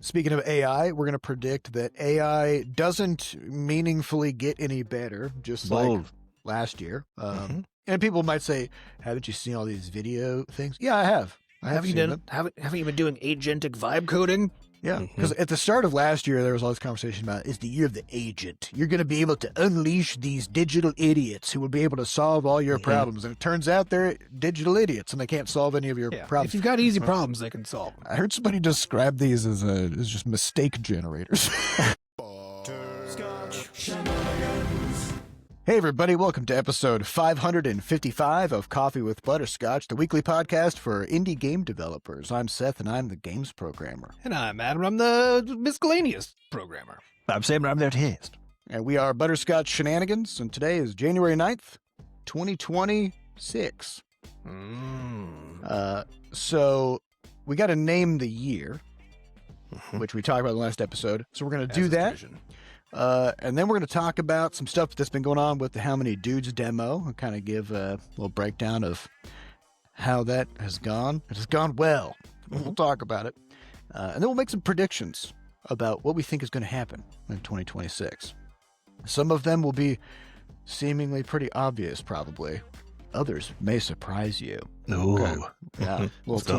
Speaking of AI, we're going to predict that AI doesn't meaningfully get any better, just like last year. And people might say, haven't you seen all these video things? Yeah, I have. Haven't you been doing agentic vibe coding? Yeah, because at the start of last year, there was all this conversation about it's the year of the agent. You're going to be able to unleash these digital idiots who will be able to solve all your problems. And it turns out they're digital idiots and they can't solve any of your problems. If you've got easy problems, they can solve them. I heard somebody describe these as just mistake generators. Hey everybody, welcome to episode 555 of Coffee with Butterscotch, the weekly podcast for indie game developers. I'm Seth and I'm the games programmer. And I'm Adam, I'm the miscellaneous programmer. I'm Sam and I'm their taste. And we are Butterscotch Shenanigans, and today is January 9th, 2026. So we got to name the year, which we talked about in the last episode. So we're going to do that. And then we're going to talk about some stuff that's been going on with the How Many Dudes demo and kind of give a little breakdown of how that has gone. It has gone well. We'll talk about it. And then we'll make some predictions about what we think is going to happen in 2026. Some of them will be seemingly pretty obvious, probably. Others may surprise you. Okay. Yeah. Little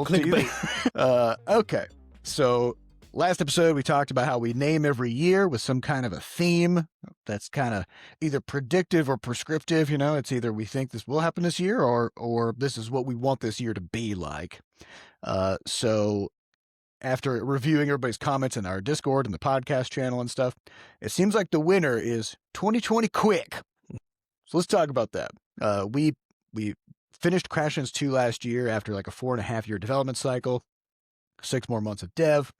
clickbait. Okay. So last episode, we talked about how we name every year with some kind of a theme that's kind of either predictive or prescriptive. You know, it's either we think this will happen this year or this is what we want this year to be like. So after reviewing everybody's comments in our Discord and the podcast channel and stuff, it seems like the winner is 2020 Quick. So let's talk about that. We finished Crashlands 2 last year after like a 4.5-year development cycle, 6 more months of dev.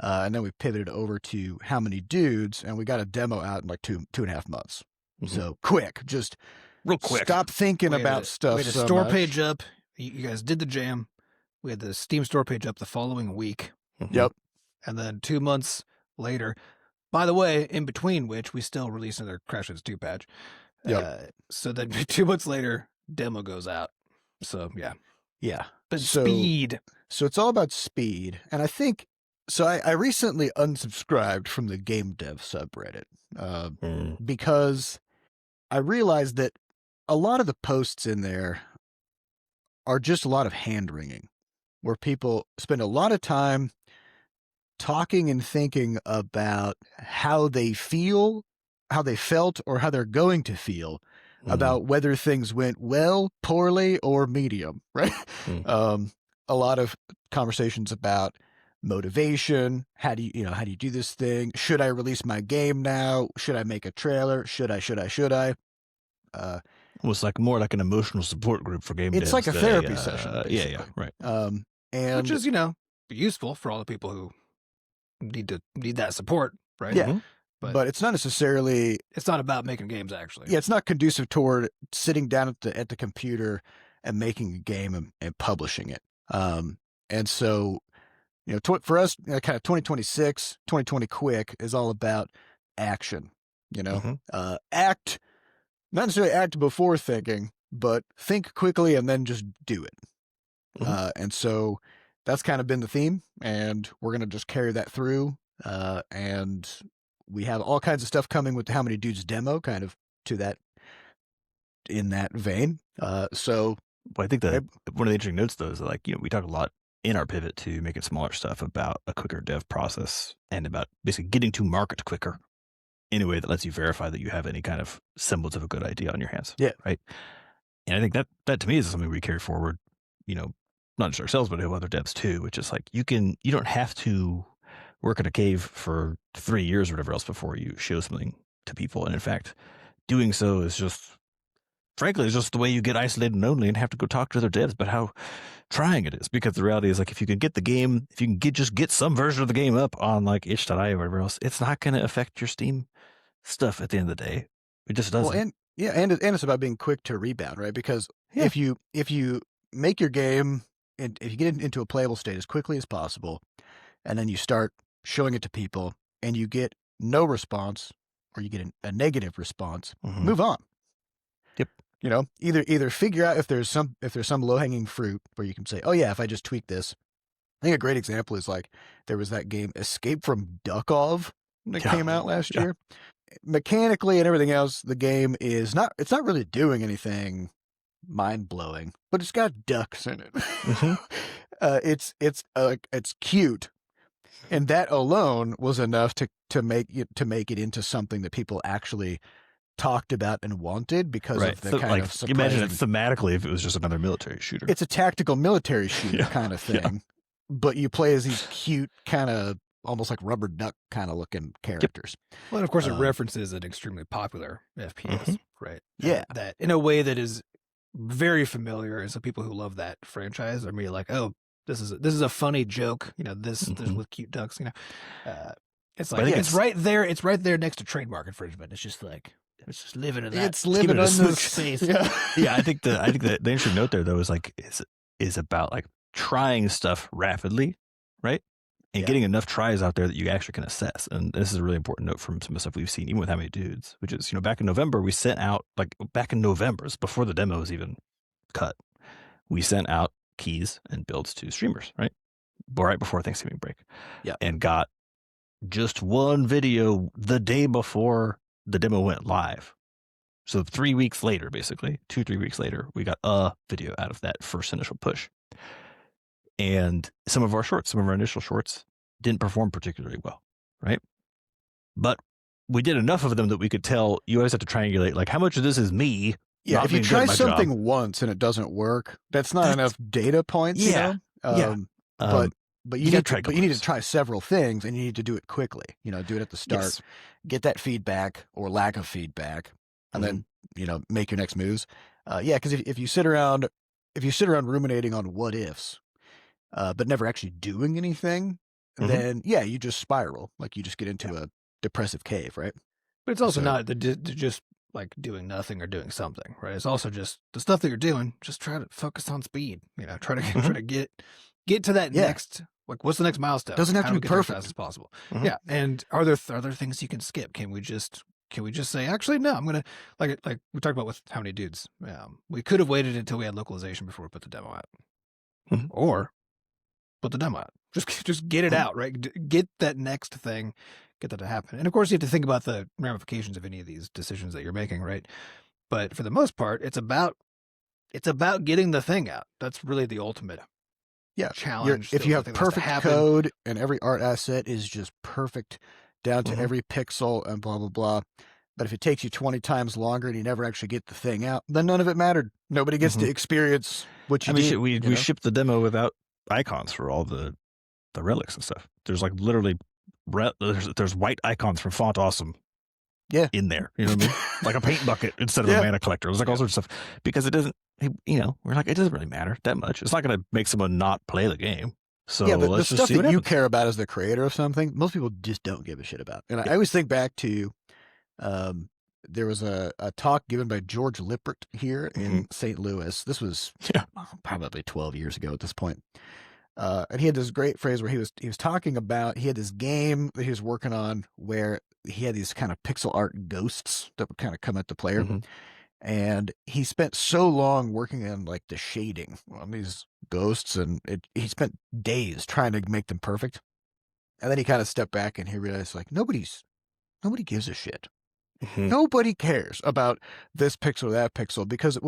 And then we pivoted over to How Many Dudes, and we got a demo out in like 2.5 months. So quick, just real quick. Stop thinking about stuff. We had a so store much. page up. You guys did the jam. We had the Steam store page up the following week. Yep. And then 2 months later, by the way, in between which we still released another Crashlands 2 patch. Yep. So then 2 months later, demo goes out. So Yeah. But speed. So it's all about speed. And I think, so I recently unsubscribed from the game dev subreddit because I realized that a lot of the posts in there are just a lot of hand-wringing, where people spend a lot of time talking and thinking about how they feel, how they felt, or how they're going to feel about whether things went well, poorly, or medium, right? A lot of conversations about motivation. How do you do this thing? Should I release my game now? Should I make a trailer? Should I? Was like more like an emotional support group for game devs. It's like a therapy session. Basically. Yeah, right. And which is, useful for all the people who need that support, right? Yeah. But it's not necessarily. It's not about making games, actually. Yeah, it's not conducive toward sitting down at the computer and making a game and publishing it. And so, for us, kind of 2020 Quick is all about action. Act, not necessarily act before thinking, but think quickly and then just do it. And so that's kind of been the theme, and we're going to just carry that through. And we have all kinds of stuff coming with the How Many Dudes demo, kind of in that vein. So I think that one of the interesting notes, though, is like, we talk a lot in our pivot to making smaller stuff about a quicker dev process and about basically getting to market quicker in a way that lets you verify that you have any kind of semblance of a good idea on your hands. Yeah. Right. And I think that to me is something we carry forward, not just ourselves, but other devs too, which is like, you don't have to work in a cave for 3 years or whatever else before you show something to people. And in fact, doing so is frankly, it's just the way you get isolated and lonely and have to go talk to other devs about how trying it is. Because the reality is, like, if you can get some version of the game up on like itch.io or whatever else, it's not going to affect your Steam stuff at the end of the day. It just doesn't. Well, and it's about being quick to rebound, right? Because if you make your game and if you get it into a playable state as quickly as possible, and then you start showing it to people and you get no response or you get a negative response, move on. Yep. Either figure out if there's some low-hanging fruit where you can say, oh yeah, if I just tweak this, I think a great example is like there was that game Escape from Duckov that came out last year. Mechanically and everything else, the game is it's not really doing anything mind-blowing, but it's got ducks in it. It's cute, and that alone was enough to make it into something that people actually talked about and wanted because of the kind of surprising... Imagine it thematically if it was just another military shooter. It's a tactical military shooter kind of thing, but you play as these cute kind of almost like rubber duck kind of looking characters. Well, and of course, it references an extremely popular FPS, right? Yeah, that in a way that is very familiar. And so people who love that franchise are maybe like, oh, this is a funny joke, this with cute ducks, It's like it's right there. It's right there next to trademark infringement. It's just like it's just living in that. It's living on this space. Yeah, I think the interesting note there though is like is about like trying stuff rapidly, right? And getting enough tries out there that you actually can assess. And this is a really important note from some of the stuff we've seen, even with How Many Dudes, which is, back in November, we sent out, it's before the demo was even cut, we sent out keys and builds to streamers, right? Right before Thanksgiving break. Yeah. And got just one video the day before the demo went live. So 3 weeks later, basically, 2-3 weeks later, we got a video out of that first initial push. And some of our initial shorts didn't perform particularly well, right? But we did enough of them that we could tell you always have to triangulate, like, how much of this is me? Yeah, if you try something once and it doesn't work, that's not enough data points. But you need to try several things, and you need to do it quickly. Do it at the start, get that feedback or lack of feedback, and then make your next moves. Because if you sit around ruminating on what ifs, but never actually doing anything, then you just spiral. Like you just get into a depressive cave, right? But it's also not just like doing nothing or doing something, right? It's also just the stuff that you're doing. Just try to focus on speed. Try to get to that next. Like, what's the next milestone? Doesn't have to be perfect as fast as possible. Yeah, and are there things you can skip? Can we just say, actually, no, I'm gonna like we talked about with How Many Dudes. We could have waited until we had localization before we put the demo out, or put the demo out. Just get it out, right? Get that next thing, get that to happen. And of course, you have to think about the ramifications of any of these decisions that you're making, right? But for the most part, it's about getting the thing out. That's really the ultimate challenge. If you have perfect code and every art asset is just perfect down to every pixel and blah blah blah, but if it takes you 20 times longer and you never actually get the thing out, then none of it mattered. Nobody gets to experience what you did. We shipped the demo without icons for all the relics and stuff. There's like literally there's white icons from Font Awesome in there. You know what I mean? Like a paint bucket instead of a mana collector. It was like all sorts of stuff because it doesn't, we're like, it doesn't really matter that much. It's not going to make someone not play the game. So but let's the just stuff that you care about as the creator of something, most people just don't give a shit about. And I always think back to, there was a talk given by George Lippert here in St. Louis. This was probably 12 years ago at this point. And he had this great phrase where he was talking about, he had this game that he was working on where he had these kind of pixel art ghosts that would kind of come at the player. And he spent so long working on like the shading on these ghosts, and he spent days trying to make them perfect. And then he kind of stepped back and he realized like nobody gives a shit. Nobody cares about this pixel or that pixel, because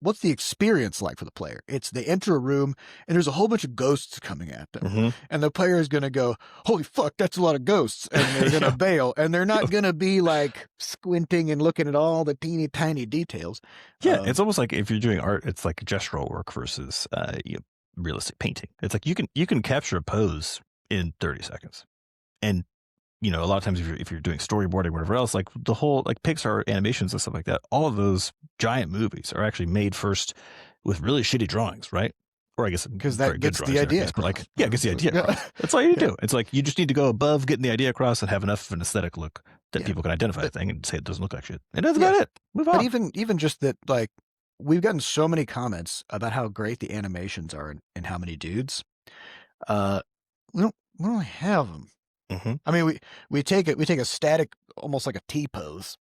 what's the experience like for the player? It's they enter a room and there's a whole bunch of ghosts coming at them. And the player is going to go, holy fuck, that's a lot of ghosts. And they're going to bail. And they're not going to be like squinting and looking at all the teeny tiny details. Yeah, it's almost like if you're doing art, it's like gestural work versus realistic painting. It's like you can capture a pose in 30 seconds. And a lot of times if you're doing storyboarding or whatever else, like the whole like Pixar animations and stuff like that, all of those giant movies are actually made first with really shitty drawings, right? Or I guess because that gets the idea across. But like, it gets the idea across. That's all you do. It's like you just need to go above getting the idea across and have enough of an aesthetic look that people can identify the thing and say it doesn't look like shit. And that's about it. Move on. But even just that, like, we've gotten so many comments about how great the animations are in How Many Dudes. We don't really have them. I mean, we take a static, almost like a T pose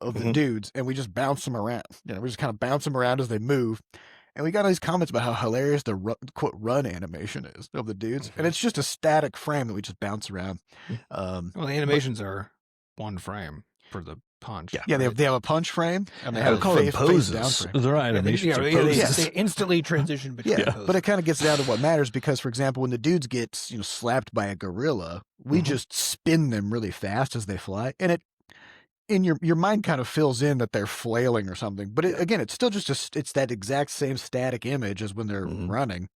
of the dudes, and we just bounce them around. We just kind of bounce them around as they move, And we got all these comments about how hilarious the quote run animation is of the dudes, and it's just a static frame that we just bounce around. Well, the animations are one frame for the punch. Yeah, right? they have a punch frame, and they I have would a call them face poses. down frame. They're not animations. Yeah, they're poses. they instantly transition between poses. But it kind of gets down to what matters because, for example, when the dudes get slapped by a gorilla, we just spin them really fast as they fly, and it in your mind kind of fills in that they're flailing or something. But again, it's still just it's that exact same static image as when they're running.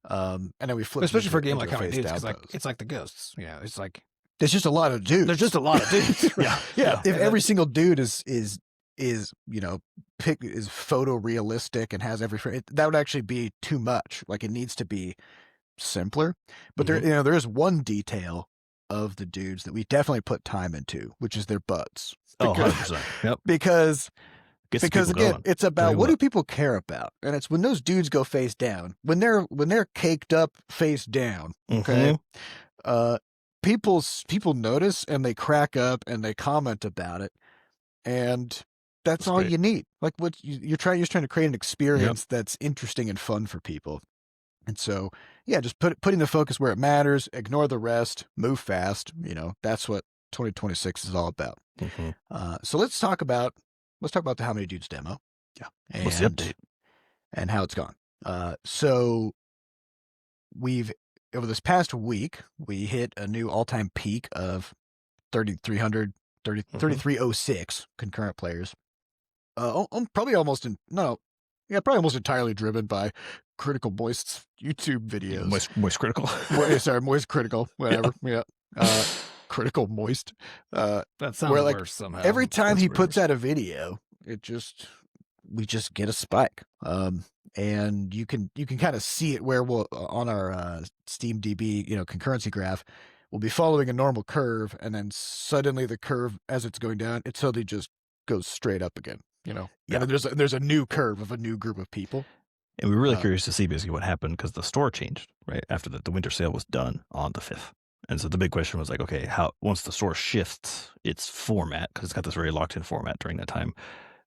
And then we flip, especially for a game like into How Many Dudes, face because down pose. it's like the ghosts. It's like There's just a lot of dudes. there's just a lot of dudes. Yeah. If every single dude is is photorealistic and has every frame, that would actually be too much. Like it needs to be simpler. But there is one detail of the dudes that we definitely put time into, which is their butts. Because, 100%. Yep. Because again, going. it's about what do people care about, and it's when those dudes go face down, when they're caked up face down. Okay, people notice and they crack up and they comment about it, and that's all great. you need. Like what you're trying to create an experience that's interesting and fun for people. And so, yeah, just putting the focus where it matters, ignore the rest, move fast. That's what 2026 is all about. So let's talk about the How Many Dudes demo. Yeah. And, what's the update? And how it's gone. So we've, over this past week, we hit a new all-time peak of 3,306 concurrent players. Probably almost entirely driven by Critical Moist's YouTube videos. Moist Critical. Moist Critical, whatever. Yeah. Critical Moist. That sounds worse somehow. Every time he puts out a video, we just get a spike. And you can kind of see it where we'll on our SteamDB, concurrency graph, we'll be following a normal curve, and then suddenly the curve, as it's going down, it suddenly just goes straight up again. And there's a new curve of a new group of people. And we were really curious to see basically what happened because the store changed right after the winter sale was done on the 5th. And so the big question was like, okay, once the store shifts its format, because it's got this very locked in format during that time,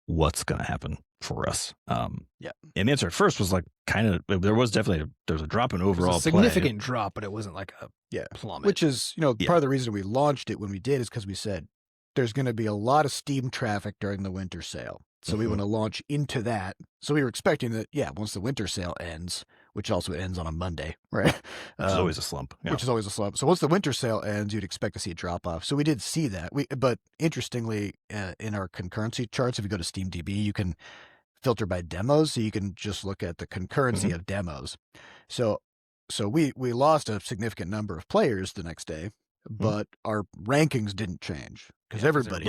what's going to happen for us? And the answer at first was like there was a drop in overall significant drop, but it wasn't like a plummet. Which is, part of the reason we launched it when we did is because we said there's going to be a lot of Steam traffic during the winter sale. So we want to launch into that. So we were expecting that, once the winter sale ends, which also ends on a Monday, right? Which is always a slump. Yeah. Which is always a slump. So once the winter sale ends, you'd expect to see a drop off. So we did see that. But interestingly, in our concurrency charts, if you go to SteamDB, you can filter by demos. So you can just look at the concurrency of demos. So we lost a significant number of players the next day, but our rankings didn't change. Because everybody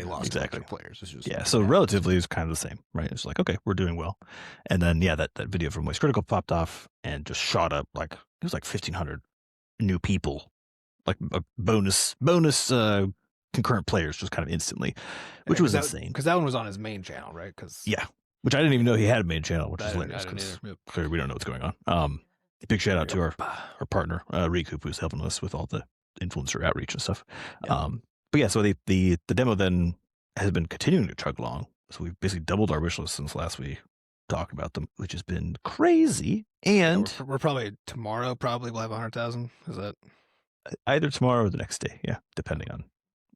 lost a bunch of players. It's just, so relatively it's kind of the same, right? It's like, okay, we're doing well. And then, that video from Moist Critical popped off and just shot up it was like 1,500 new people, like a bonus concurrent players just kind of instantly, which was insane. Because that one was on his main channel, right? Which I didn't even know he had a main channel, which is hilarious because clearly we don't know what's going on. Big shout out to our partner, Recoup, who's helping us with all the influencer outreach and stuff. But so the demo then has been continuing to chug along. So we've basically doubled our wish list since last we talked about them, which has been crazy. And we're probably tomorrow we'll have 100,000. Is that either tomorrow or the next day? Yeah, depending on.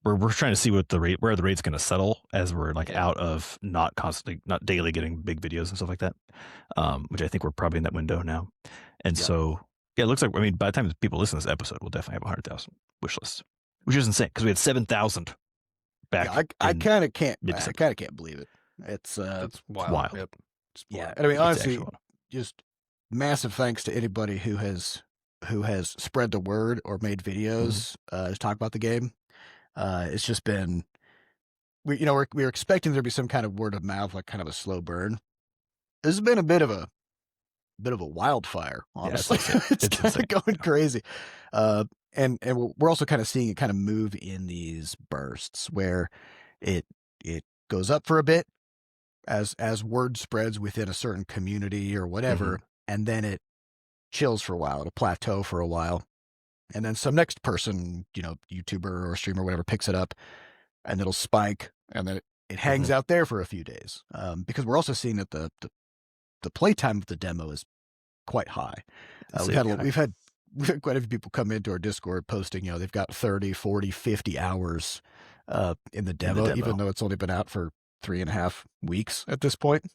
We're trying to see where the rate's going to settle as we're out of not daily getting big videos and stuff like that. Which I think we're probably in that window now. And so it looks like by the time people listen to this episode, we'll definitely have 100,000 wish lists. Which is insane because we had 7,000 back. I kind of can't believe it. It's wild. Yep. And honestly, just massive thanks to anybody who has spread the word or made videos to talk about the game. It's just been we were expecting there to be some kind of word of mouth, like kind of a slow burn. This has been a bit of a wildfire, honestly. It's kind of going crazy. And we're also kind of seeing it kind of move in these bursts where it goes up for a bit as word spreads within a certain community or whatever, and then it chills for a while, it'll plateau for a while, and then some next person, YouTuber or streamer or whatever, picks it up, and it'll spike, and then it hangs out there for a few days. Because we're also seeing that the the playtime of the demo is quite high. We've had quite a few people come into our Discord posting, they've got 30, 40, 50 hours in the demo, even though it's only been out for 3.5 weeks at this point,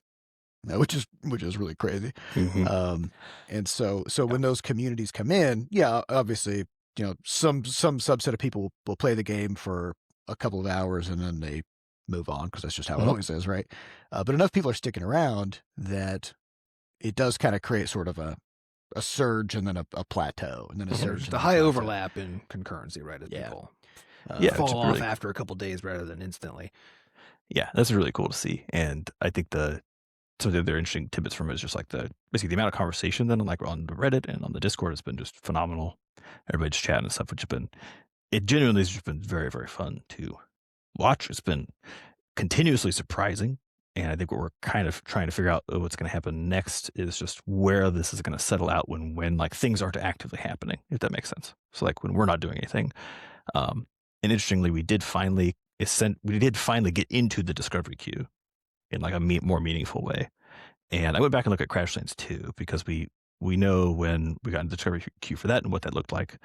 which is really crazy. And so when those communities come in, obviously, some subset of people will play the game for a couple of hours and then they move on because that's just how it always is, right? But enough people are sticking around that it does kind of create sort of a surge and then a plateau and then a surge. The high overlap in concurrency, right? As people fall off after a couple of days rather than instantly. Yeah, that's really cool to see. And I think some of the other interesting tidbits from it is just like basically the amount of conversation then like on the Reddit and on the Discord has been just phenomenal. Everybody's chatting and stuff, which it genuinely has just been very, very fun to watch. It's been continuously surprising. And I think what we're kind of trying to figure out what's going to happen next is just where this is going to settle out when like things aren't actively happening, if that makes sense. So like when we're not doing anything. And interestingly, we did finally get into the discovery queue in like a more meaningful way. And I went back and looked at Crashlands 2 because we know when we got into the discovery queue for that and what that looked like.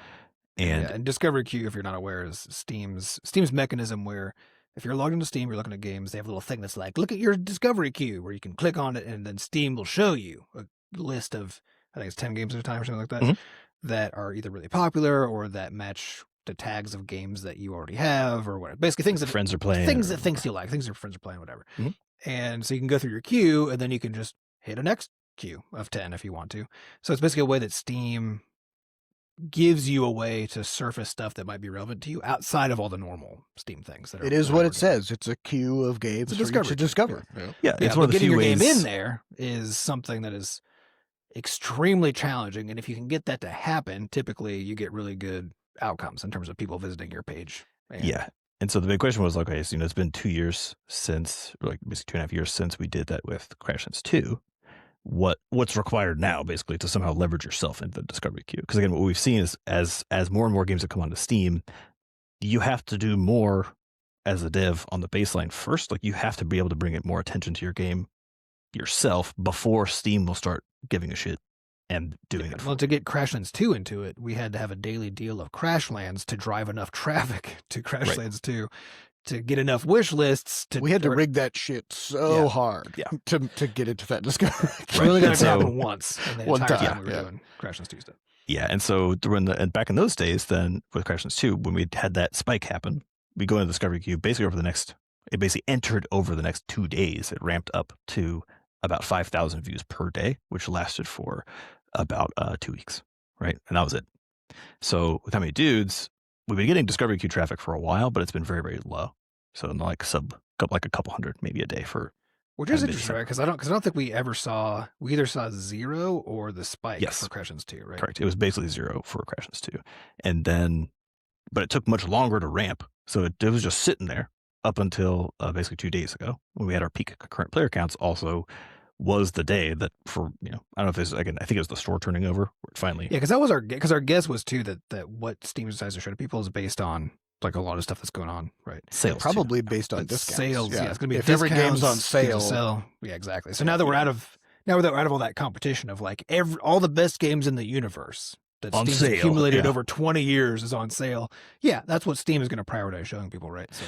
And discovery queue, if you're not aware, is Steam's mechanism where if you're logged into Steam, you're looking at games, they have a little thing that's like, look at your discovery queue, where you can click on it and then Steam will show you a list of, I think it's 10 games at a time or something like that, that are either really popular or that match the tags of games that you already have or whatever. Basically things that friends are playing. Things that you like, things your friends are playing, whatever. And so you can go through your queue and then you can just hit a next queue of 10 if you want to. So it's basically a way that Steam gives you a way to surface stuff that might be relevant to you outside of all the normal Steam things. That are, it is what it says. It's a queue of games for you to discover. It's one of the getting few your ways. game in there is something that is extremely challenging. And if you can get that to happen, typically you get really good outcomes in terms of people visiting your page. And so the big question was, okay, so, it's been 2 years since, like basically 2.5 years since we did that with Crashlands 2. What's required now, basically, to somehow leverage yourself into the discovery queue? Because again, what we've seen is as more and more games have come onto Steam, you have to do more as a dev on the baseline first. Like you have to be able to bring more attention to your game yourself before Steam will start giving a shit and doing it. Well, to get Crashlands 2 into it, we had to have a daily deal of Crashlands to drive enough traffic to Crashlands 2 to get enough wish lists. We had to rig that shit so hard to get into that discovery. We only got it to happen once in the entire time we were doing Crashlands 2 stuff. Yeah, and so back in those days, then with Crashlands 2, when we had that spike happen, we go into the discovery queue basically it basically entered over the next 2 days. It ramped up to about 5,000 views per day, which lasted for about 2 weeks, right? And that was it. So with How Many Dudes, we've been getting discovery queue traffic for a while, but it's been very, very low. So like a couple hundred maybe a day for. Which is interesting, right? Because I don't think we either saw 0 or the spike for Crashlands 2, right? Correct. It was basically 0 for Crashlands 2, and then, but it took much longer to ramp. So it was just sitting there up until basically 2 days ago when we had our peak concurrent player counts. Also, was the day that for I don't know if it's again I think it was the store turning over where it finally because that was our guess was too that what Steam decides to show to people is based on like a lot of stuff that's going on, right? Sales probably based on discounts. Sales, it's going to be if every game's on sale. Yeah, exactly. So now that we're out of all that competition of like all the best games in the universe that Steam's accumulated over 20 years is on sale. Yeah, that's what Steam is going to prioritize showing people, right? So,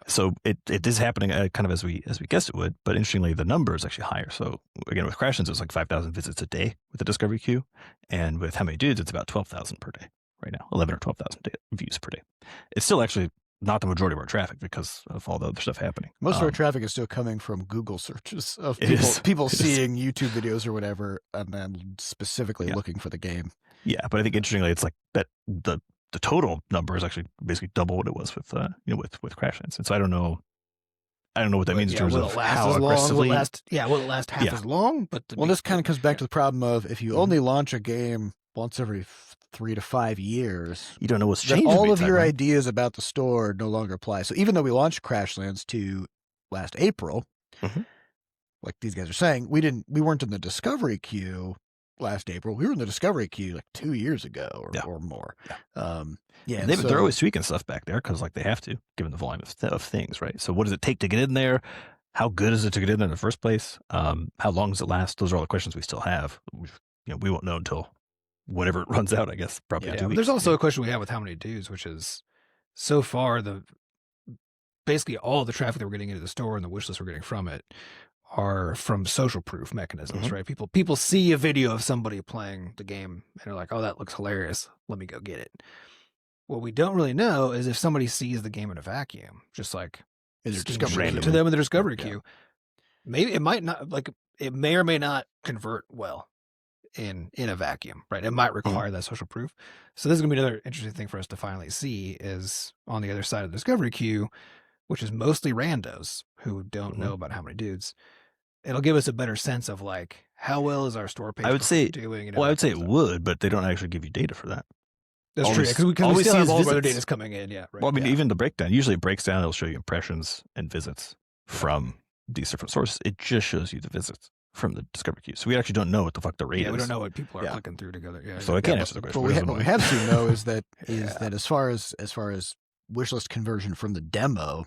So it is happening kind of as we guessed it would, but interestingly, the number is actually higher. So again, with Crashlands, it's like 5,000 visits a day with the discovery queue, and with How Many Dudes, it's about 12,000 per day right now, 11 or 12,000 views per day. It's still actually not the majority of our traffic because of all the other stuff happening. Most of our traffic is still coming from Google searches of people seeing YouTube videos or whatever, and then specifically looking for the game. Yeah, but I think interestingly, it's like that the total number is actually basically double what it was with with Crashlands, and so I don't know what that means in terms of how aggressively. Will it last half as long? But this kind of comes back to the problem of if you only launch a game once every 3 to 5 years, you don't know what's changing. All of your ideas about the store no longer apply. So even though we launched Crashlands 2 last April, like these guys are saying, we weren't in the discovery queue last April. We were in the discovery queue like 2 years ago or more. They're always tweaking stuff back there because like they have to, given the volume of things, right? So what does it take to get in there? how good is it to get in there in the first place? How long does it last? Those are all the questions we still have. We won't know until whenever it runs out, I guess, probably Yeah, 2 but weeks. there's also a question we have with how many dudes, which is so far basically all the traffic that we're getting into the store and the wish list we're getting from it are from social proof mechanisms, right? People see a video of somebody playing the game and they're like, oh, that looks hilarious. Let me go get it. What we don't really know is if somebody sees the game in a vacuum, just like In their Steam discovery shows it queue. to them in their discovery Yeah. queue. Maybe it might not, like, it may or may not convert well in a vacuum, right? It might require that social proof. So this is gonna be another interesting thing for us to finally see is on the other side of the discovery queue, which is mostly randos who don't know about how many dudes. It'll give us a better sense of like how well is our store page I would say, doing. well, I would say it stuff. would, but they don't actually give you data for that. That's all true we- because we all we still see have is all of our other visits. data's coming in. Yeah, right. Well, I mean, Yeah. even the breakdown, usually it breaks down, it'll show you impressions and visits from these different sources. It just shows you the visits from the discovery queue. So we actually don't know what the fuck the rate is. We don't know what people are Yeah. clicking through together. Yeah, So I can't answer the question. But what we have seen though is that Yeah. as far as wishlist conversion from the demo,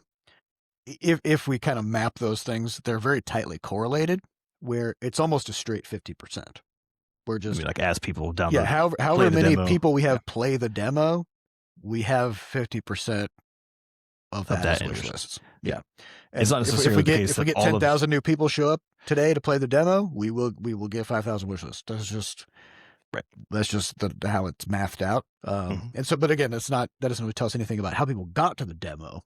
if we kind of map those things, they're very tightly correlated. Where it's almost a straight 50%. We're I just mean, like as people download. yeah. However the many demo. people we have play the demo, we have 50% of that as wish interest. lists. Yeah, It's not if necessarily the case if we that get all of- 10,000 new people show up today to play the demo, we will get 5,000 wish lists. That's just Right. That's just how it's mathed out. And so, but again, that doesn't really tell us anything about how people got to the demo.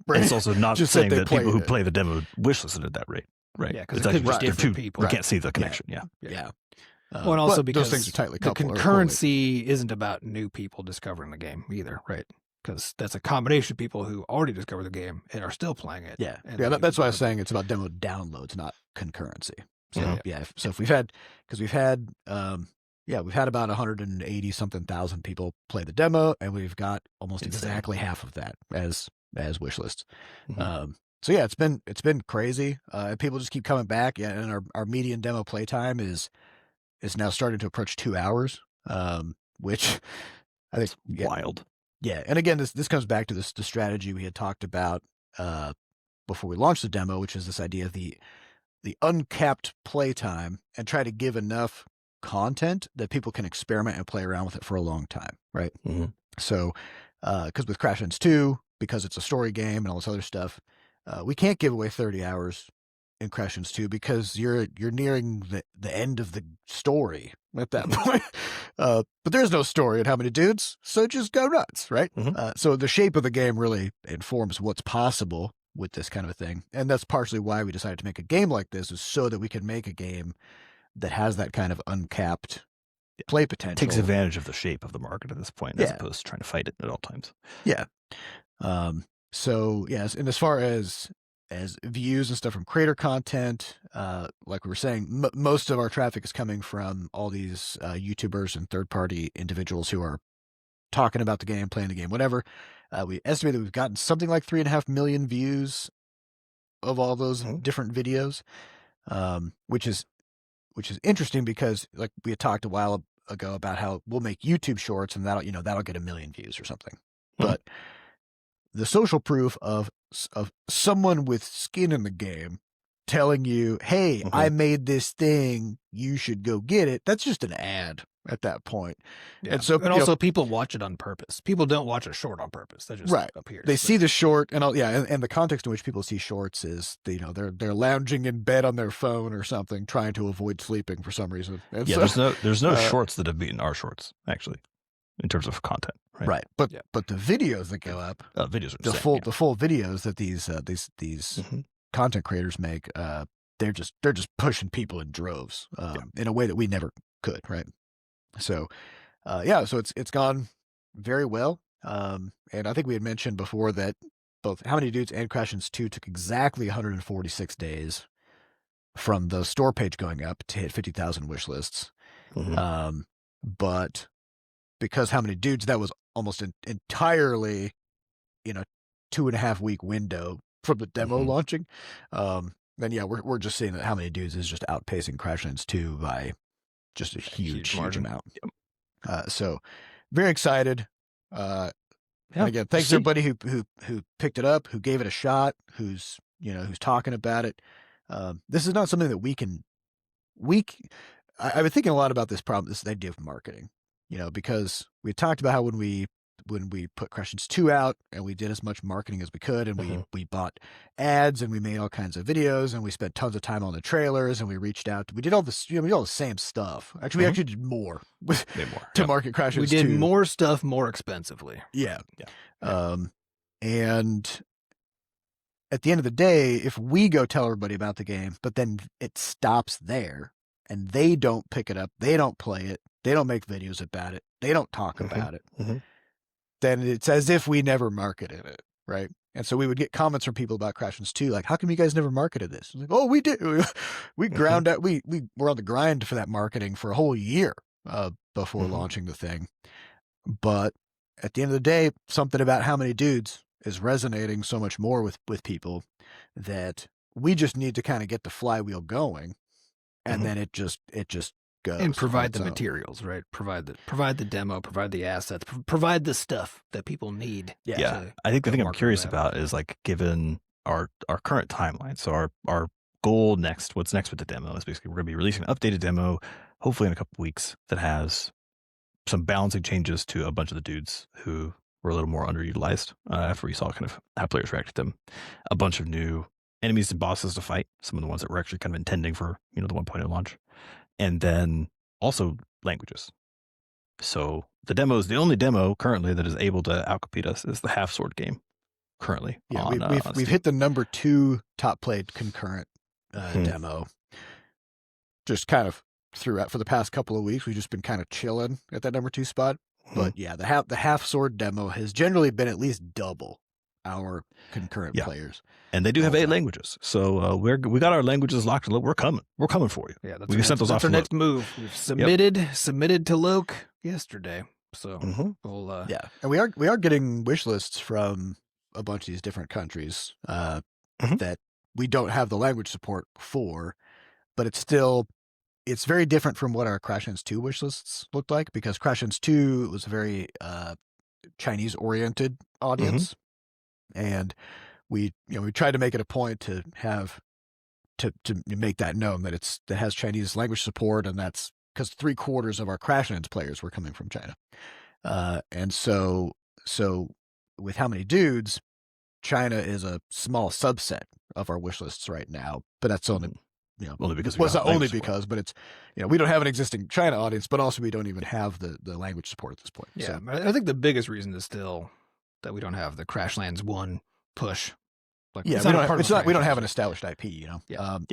And it's also not Just saying that they that people who played it. play the demo wish listed at that rate. Right. Yeah, 'cause it's it could be actually just different they're people. We Right. can't see the connection. Yeah. Yeah. Well, and also but because those things are tightly the coupled. concurrency isn't about new people discovering the game either, right? Because that's a combination of people who already discovered the game and are still playing it. Yeah, and yeah. then That's why I was people- saying it's about demo downloads, not concurrency. So Mhm. yeah, so if we've had we've had about 180 something thousand people play the demo, and we've got almost Insane. exactly half of that as wish lists. Mhm. So yeah, it's been crazy. And people just keep coming back. Yeah, and our median demo playtime is now starting to approach 2 hours. Which I think Wild. Yeah, and again, this comes back to the strategy we had talked about before we launched the demo, which is this idea of the uncapped playtime, and try to give enough content that people can experiment and play around with it for a long time, right? Mhm. So, because with Crash Ends 2, because it's a story game and all this other stuff, we can't give away 30 hours in Crash Ends 2 because you're nearing the end of the story at that point. But there's no story in How Many Dudes, so just go nuts, right? Mhm. So the shape of the game really informs what's possible with this kind of a thing. And that's partially why we decided to make a game like this, is so that we can make a game that has that kind of uncapped play potential. Takes advantage of the shape of the market at this point, as Yeah. opposed to trying to fight it at all times. Yeah. So yes, and as far as views and stuff from creator content, like we were saying, most of our traffic is coming from all these YouTubers and third-party individuals who are talking about the game, playing the game, whatever. We estimate that we've gotten something like 3.5 million views of all those different videos, which is interesting because, like we had talked a while ago about how we'll make YouTube shorts and that'll get 1 million views or something, but the social proof of someone with skin in the game telling you, hey, I made this thing, you should go get it. That's just an ad at that point. Yeah. And so, and also people watch it on purpose. People don't watch a short on purpose. That just appears. They see the short and and the context in which people see shorts is, they're lounging in bed on their phone or something, trying to avoid sleeping for some reason. And Yeah, so, there's no shorts that have beaten our shorts, actually, in terms of content. right. But the videos that go up, Videos are the insane, full videos that these content creators make, they're just pushing people in droves in a way that we never could, right? So so it's gone very well, and I think we had mentioned before that both How Many Dudes and Crash Ends 2 took exactly 146 days from the store page going up to hit 50,000 wish lists. But because How Many Dudes, that was almost entirely in a 2.5 week window from the demo launching. Then we're just seeing that How Many Dudes is just outpacing Crash Ends 2 by just a huge amount. So very excited. And again, thanks to everybody who picked it up, who gave it a shot, who's who's talking about it. This is not something that I've been thinking a lot about this problem, this idea of marketing, because we talked about how when we put Questions 2 out and we did as much marketing as we could, and we bought ads and we made all kinds of videos and we spent tons of time on the trailers and we reached out. We did all this, we did all the same stuff. Actually, we actually did more to market Questions 2. We did more stuff more expensively. Yeah. And at the end of the day, if we go tell everybody about the game, but then it stops there and they don't pick it up, they don't play it, they don't make videos about it, they don't talk about it, then it's as if we never marketed it, right? And so we would get comments from people about Questions 2, like, how come you guys never marketed this? Like, oh, we did. We ground out, we were on the grind for that marketing for a whole year before launching the thing. But at the end of the day, something about How Many Dudes is resonating so much more with people that we just need to kind of get the flywheel going, and then it just goes. And provide the materials, right? Provide the demo, provide the assets, provide the stuff that people need. Yeah. I think the thing I'm curious about is, like, given our current timeline. So our goal next, what's next with the demo is basically we're going to be releasing an updated demo, hopefully in a couple weeks, that has some balancing changes to a bunch of the dudes who were a little more underutilized after we saw kind of how players reacted to them. A bunch of new enemies and bosses to fight, some of the ones that we're actually kind of intending for, the 1.0 launch. And then also languages. So the demo is the only demo currently that is able to outcompete us is the Half Sword game currently. Yeah, we've hit the number 2 top played concurrent demo. Just kind of throughout for the past couple of weeks, we've just been kind of chilling at that number 2 spot. But yeah, the Half Sword demo has generally been at least double our concurrent players. And they do have 8 languages. So we got our languages locked. We're coming for you. Yeah, that's our next move. We've submitted to Loc yesterday. So we'll and we are getting wish lists from a bunch of these different countries that we don't have the language support for, but it's very different from what our Questions 2 wish lists looked like, because Questions 2 was a very Chinese oriented audience. And we tried to make it a point to have to make that known that that has Chinese language support, and that's because 3/4 of our Crashlands players were coming from China. And so with How Many Dudes, China is a small subset of our wish lists right now, but that's only only because but it's we don't have an existing China audience, but also we don't even have the language support at this point. Yeah, so I think the biggest reason is still that we don't have the Crashlands 1 push. Like, we don't have an established IP,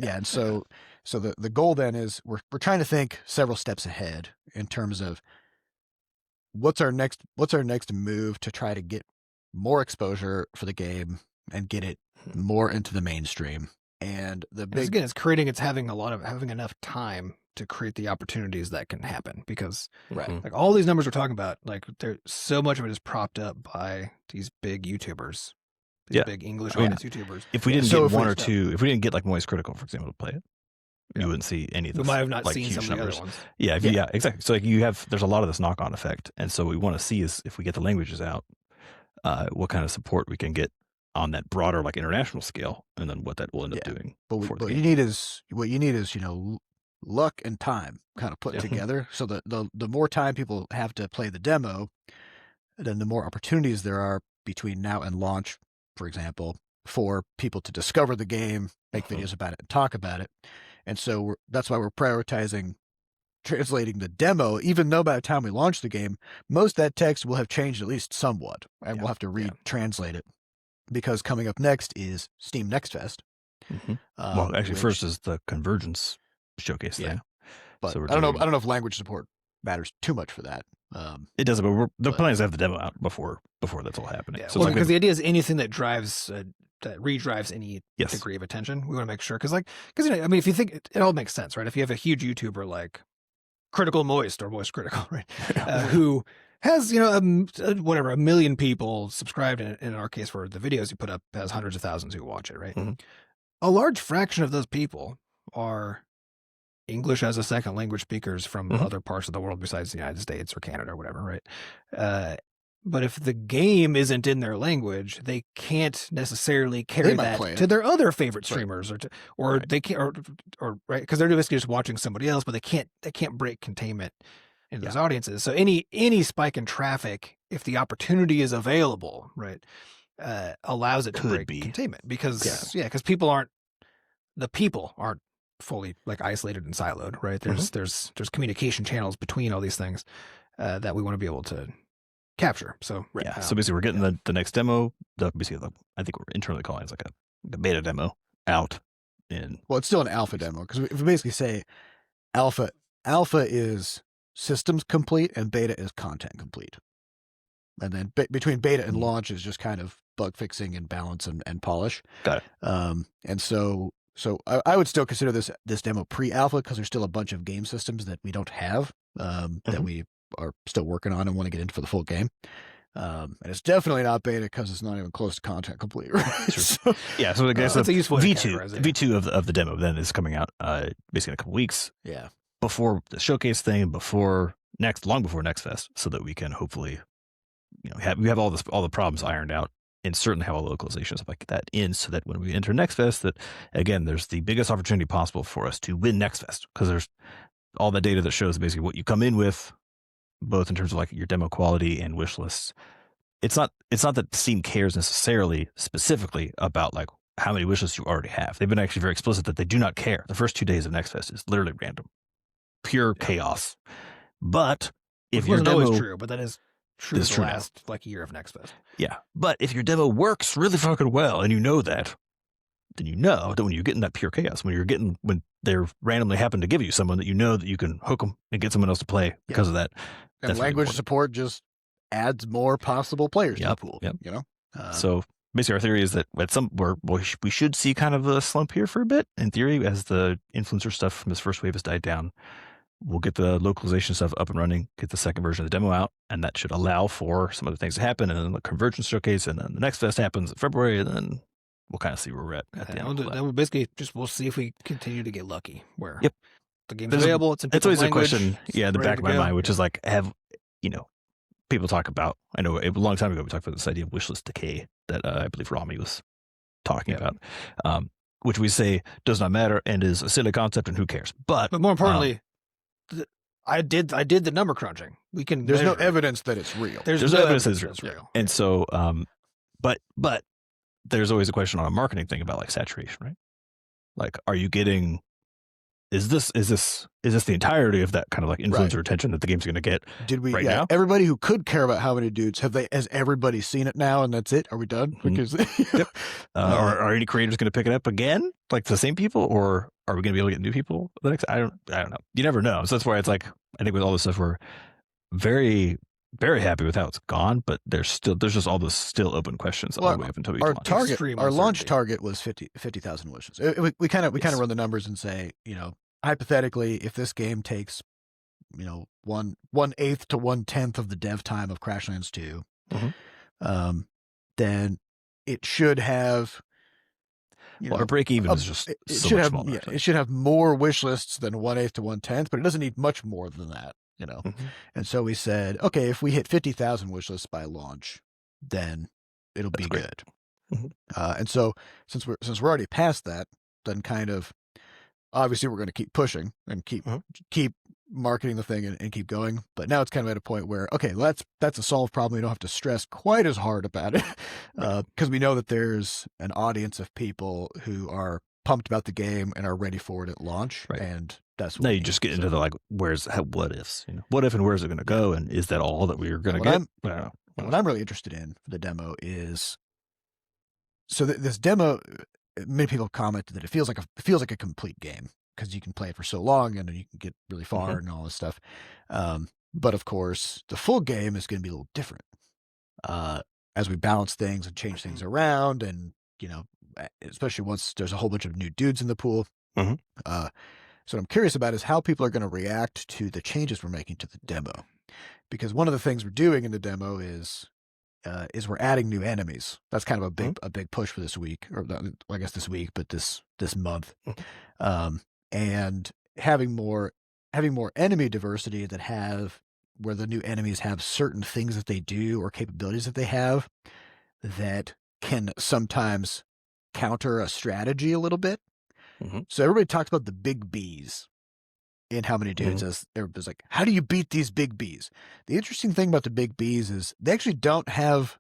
and so the goal then is we're trying to think several steps ahead in terms of what's our next move to try to get more exposure for the game and get it more into the mainstream. And it's creating, it's having enough time to create the opportunities that can happen, because like all these numbers we're talking about, like so much of it is propped up by these big YouTubers, big English audience YouTubers. If we didn't get one or two, if we didn't get like Moist Critical, for example, to play it, you wouldn't see any of this. We might have not like, seen some numbers. of the other ones. Yeah, exactly. So like there's a lot of this knock-on effect, and so what we want to see is if we get the languages out, what kind of support we can get on that broader, like, international scale, and then what that will end up doing. But what you need is luck and time kind of put together. So the more time people have to play the demo, then the more opportunities there are between now and launch, for example, for people to discover the game, make videos about it, and talk about it. And so that's why we're prioritizing translating the demo, even though by the time we launch the game, most of that text will have changed at least somewhat, and we'll have to retranslate it. Because coming up next is Steam Next Fest. Well, actually, first is the Convergence showcase thing. But so I don't know if language support matters too much for that. It doesn't, but the plan is to have the demo out before that's all happening. Yeah, so because the idea is anything that drives that redrives any degree of attention, we want to make sure, because if you think it all makes sense, right? If you have a huge YouTuber like Critical Moist or Moist Critical, right, who has, a million people subscribed, in our case for the videos you put up, has hundreds of thousands who watch it, right? A large fraction of those people are English as a second language speakers from other parts of the world besides the United States or Canada or whatever, right? But if the game isn't in their language, they can't necessarily carry They might that play it. to their other favorite Right. streamers, or Right. they can't, or right, because they're basically just watching somebody else, but they can't break containment in those audiences. So any spike in traffic, if the opportunity is available, right, allows it to Could break be. containment because because people aren't fully like isolated and siloed, right? There's communication channels between all these things that we want to be able to capture. So So basically, we're getting the next demo. I think we're internally calling it like a beta demo out. Well, it's still an alpha demo because if we basically say alpha is systems complete and beta is content complete, and then between beta and launch is just kind of bug fixing and balance and polish. Got it. And so I would still consider this demo pre-alpha because there's still a bunch of game systems that we don't have that we are still working on and want to get into for the full game. And it's definitely not beta because it's not even close to content complete. Right? Sure. So I guess that's a useful V2 of the demo then is coming out basically in a couple weeks. Yeah. Before the showcase thing, long before Next Fest, so that we can hopefully, have all the problems ironed out and certainly have all the localization stuff like that in, so that when we enter Next Fest, that again, there's the biggest opportunity possible for us to win Next Fest because there's all the data that shows basically what you come in with, both in terms of like your demo quality and wish lists. It's not that Steam cares necessarily specifically about like how many wish lists you already have. They've been actually very explicit that they do not care. The first 2 days of Next Fest is literally random, pure chaos. But if your demo always true, but that is true the last like year of Next Fest. Yeah. But if your demo works really fucking well and you know that, then you know that when you're getting that pure chaos, when they randomly happen to give you someone that you know that you can hook them and get someone else to play because of that. And language support just adds more possible players to the pool. So basically our theory is that we should see kind of a slump here for a bit. In theory, as the influencer stuff from this first wave has died down, we'll get the localization stuff up and running, get the second version of the demo out, and that should allow for some other things to happen. And then the convergence showcase, and then the Next Fest happens in February, and then we'll kind of see where we're at the end. Then we basically we'll see if we continue to get lucky. Where the game's There's available, it's in It's always language, a question, in the back of my mind, which is like, people talk about. I know a long time ago we talked about this idea of wishlist decay that I believe Rami was talking about, which we say does not matter and is a silly concept and who cares. But more importantly, I did the number crunching. There's no evidence that it's real. There's no evidence that it's real. And so, but there's always a question on a marketing thing about like saturation, right? Like, are you getting? Is this the entirety of that kind of like influencer attention that the game's going to get? Did we? Now? Everybody who could care about how many dudes has everybody seen it now, and that's it? Are we done? Because are any creators going to pick it up again, like the same people, or are we going to be able to get new people the next? I don't know. You never know. So that's why it's like I think with all this stuff we're very, very happy with how it's gone, but there's just all those still open questions all the way up until we launch. Our launch target was 50,000 wishes. We kind of run the numbers and say, hypothetically, if this game takes, 1/8 to 1/10 of the dev time of Crashlands 2, then it should have. Our break even is just so much smaller. It should have more wish lists than 1/8 to 1/10, but it doesn't need much more than that. And so we said, okay, if we hit 50,000 wish lists by launch, then it'll be good. And so since we're already past that, then kind of obviously we're going to keep pushing and keep marketing the thing and keep going. But now it's kind of at a point where, okay, that's a solved problem. We don't have to stress quite as hard about it because we know that there's an audience of people who are pumped about the game and are ready for it at launch. Right. And that's what now you just get into the like, what ifs, what if and where's it going to go? And is that all that we're going to get? What I'm really interested in for the demo is, so this demo, many people commented that it feels like a complete game because you can play it for so long and you can get really far and all this stuff. But of course, the full game is going to be a little different as we balance things and change things around, and especially once there's a whole bunch of new dudes in the pool. So what I'm curious about is how people are going to react to the changes we're making to the demo, because one of the things we're doing in the demo is we're adding new enemies. That's kind of a big push for this week, or I guess this week, but this month, and having more enemy diversity that have where the new enemies have certain things that they do or capabilities that they have that can sometimes counter a strategy a little bit. So everybody talks about the big Bs in How Many Dudes as everybody's like, how do you beat these big Bs? The interesting thing about the big Bs is they actually don't have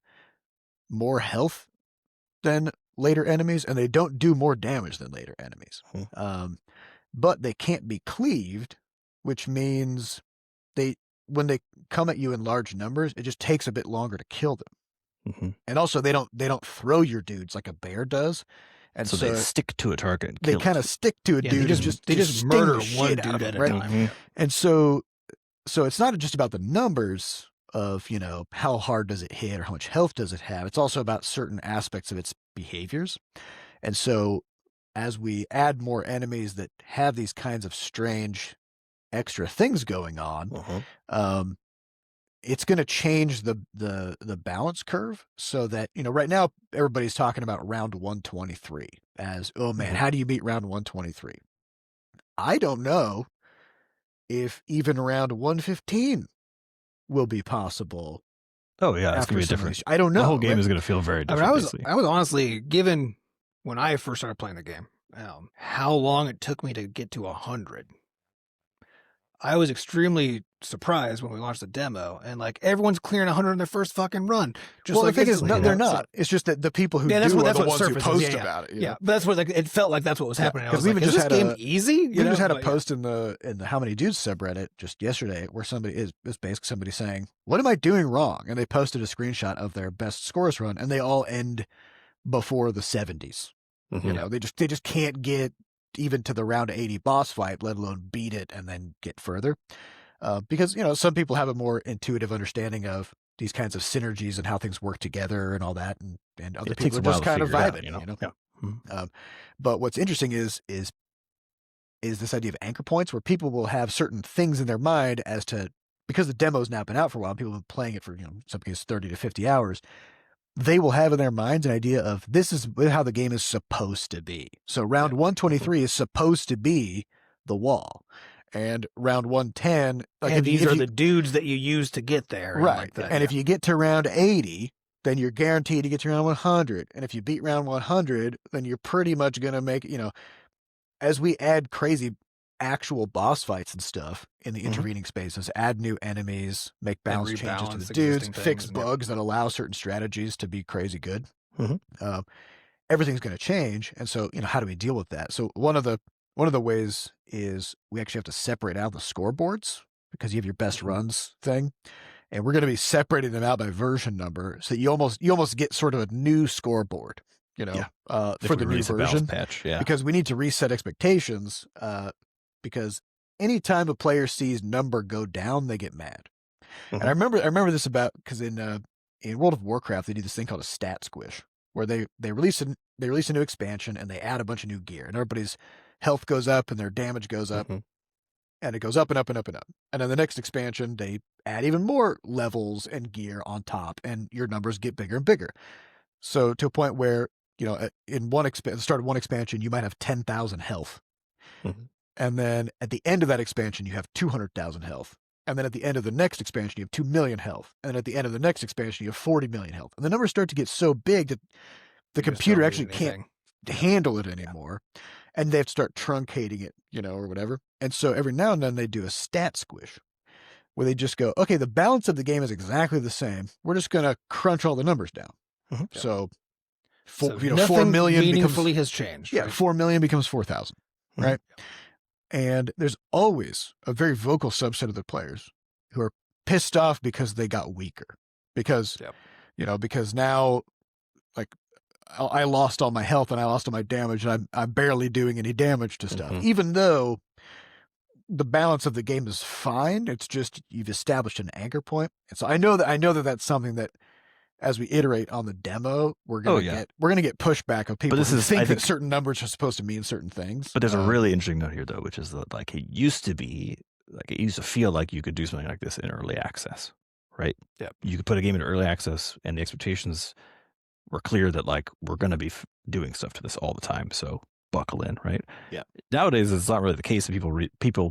more health than later enemies, and they don't do more damage than later enemies. But they can't be cleaved, which means when they come at you in large numbers, it just takes a bit longer to kill them. And also they don't throw your dudes like a bear does. And so they stick to a target. And they kind of stick to a dude. They just murder one dude at a time. And so it's not just about the numbers of, how hard does it hit or how much health does it have. It's also about certain aspects of its behaviors. And so as we add more enemies that have these kinds of strange extra things going on, it's going to change the balance curve so that, right now everybody's talking about round 123 as, oh man, how do you beat round 123? I don't know if even round 115 will be possible. Oh yeah, it's going to be different. I don't know. The whole game is going to feel very different. I was honestly, given when I first started playing the game, how long it took me to get to 100. I was extremely surprised when we launched the demo, and like everyone's clearing 100 in their first fucking run. Just the thing is, no, they're not. It's just that the people who that's do what, are the what ones who post about it. Yeah, but that's what it felt like. That's what was happening. Because we even just had this game easy. We just had a post in the How Many Dudes subreddit just yesterday where somebody is basically somebody saying, "What am I doing wrong?" And they posted a screenshot of their best scores run, and they all end before the 70s. They just can't get even to the round 80 boss fight, let alone beat it and then get further. Because, some people have a more intuitive understanding of these kinds of synergies and how things work together and all that. And other people are just kind of vibing, Yeah. But what's interesting is this idea of anchor points where people will have certain things in their mind as to, because the demo's now been out for a while, people have been playing it for, some cases 30 to 50 hours. They will have in their minds an idea of this is how the game is supposed to be. So round 123 is supposed to be the wall. And round 110, these are the dudes that you use to get there. Right. And if you get to round 80, then you're guaranteed to get to round 100. And if you beat round 100, then you're pretty much going to make, as we add crazy actual boss fights and stuff in the intervening spaces, add new enemies, make balance changes to the dudes, fix bugs that allow certain strategies to be crazy good. Everything's going to change. And so, how do we deal with that? So one of the ways is we actually have to separate out the scoreboards because you have your best runs thing. And we're going to be separating them out by version number. So you almost get sort of a new scoreboard, for the new version patch. Because we need to reset expectations. Because anytime a player sees number go down, they get mad. And I remember this because in World of Warcraft, they do this thing called a stat squish where they release a new expansion and they add a bunch of new gear and everybody's health goes up and their damage goes up and it goes up and up and up and up. And then the next expansion, they add even more levels and gear on top and your numbers get bigger and bigger. So to a point where, in the start of one expansion, you might have 10,000 health. And then at the end of that expansion, you have 200,000 health. And then at the end of the next expansion, you have 2 million health. And then at the end of the next expansion, you have 40 million health. And the numbers start to get so big that the computer actually can't handle it anymore. And they have to start truncating it, or whatever. And so every now and then they do a stat squish where they just go, okay, the balance of the game is exactly the same. We're just going to crunch all the numbers down. So, 4 million meaningfully has changed. Yeah, right? 4 million becomes 4,000, right? And there's always a very vocal subset of the players who are pissed off because they got weaker. Because, because now, I lost all my health and I lost all my damage and I'm barely doing any damage to stuff. Even though the balance of the game is fine, it's just you've established an anchor point. And so I know that that's something that as we iterate on the demo, we're gonna get pushback of people who think that certain numbers are supposed to mean certain things. But there's a really interesting note here though, which is that it used to feel like you could do something like this in early access, right? Yeah. You could put a game in early access and the expectations were clear that we're going to be doing stuff to this all the time. So buckle in, right? Yeah. Nowadays, it's not really the case. People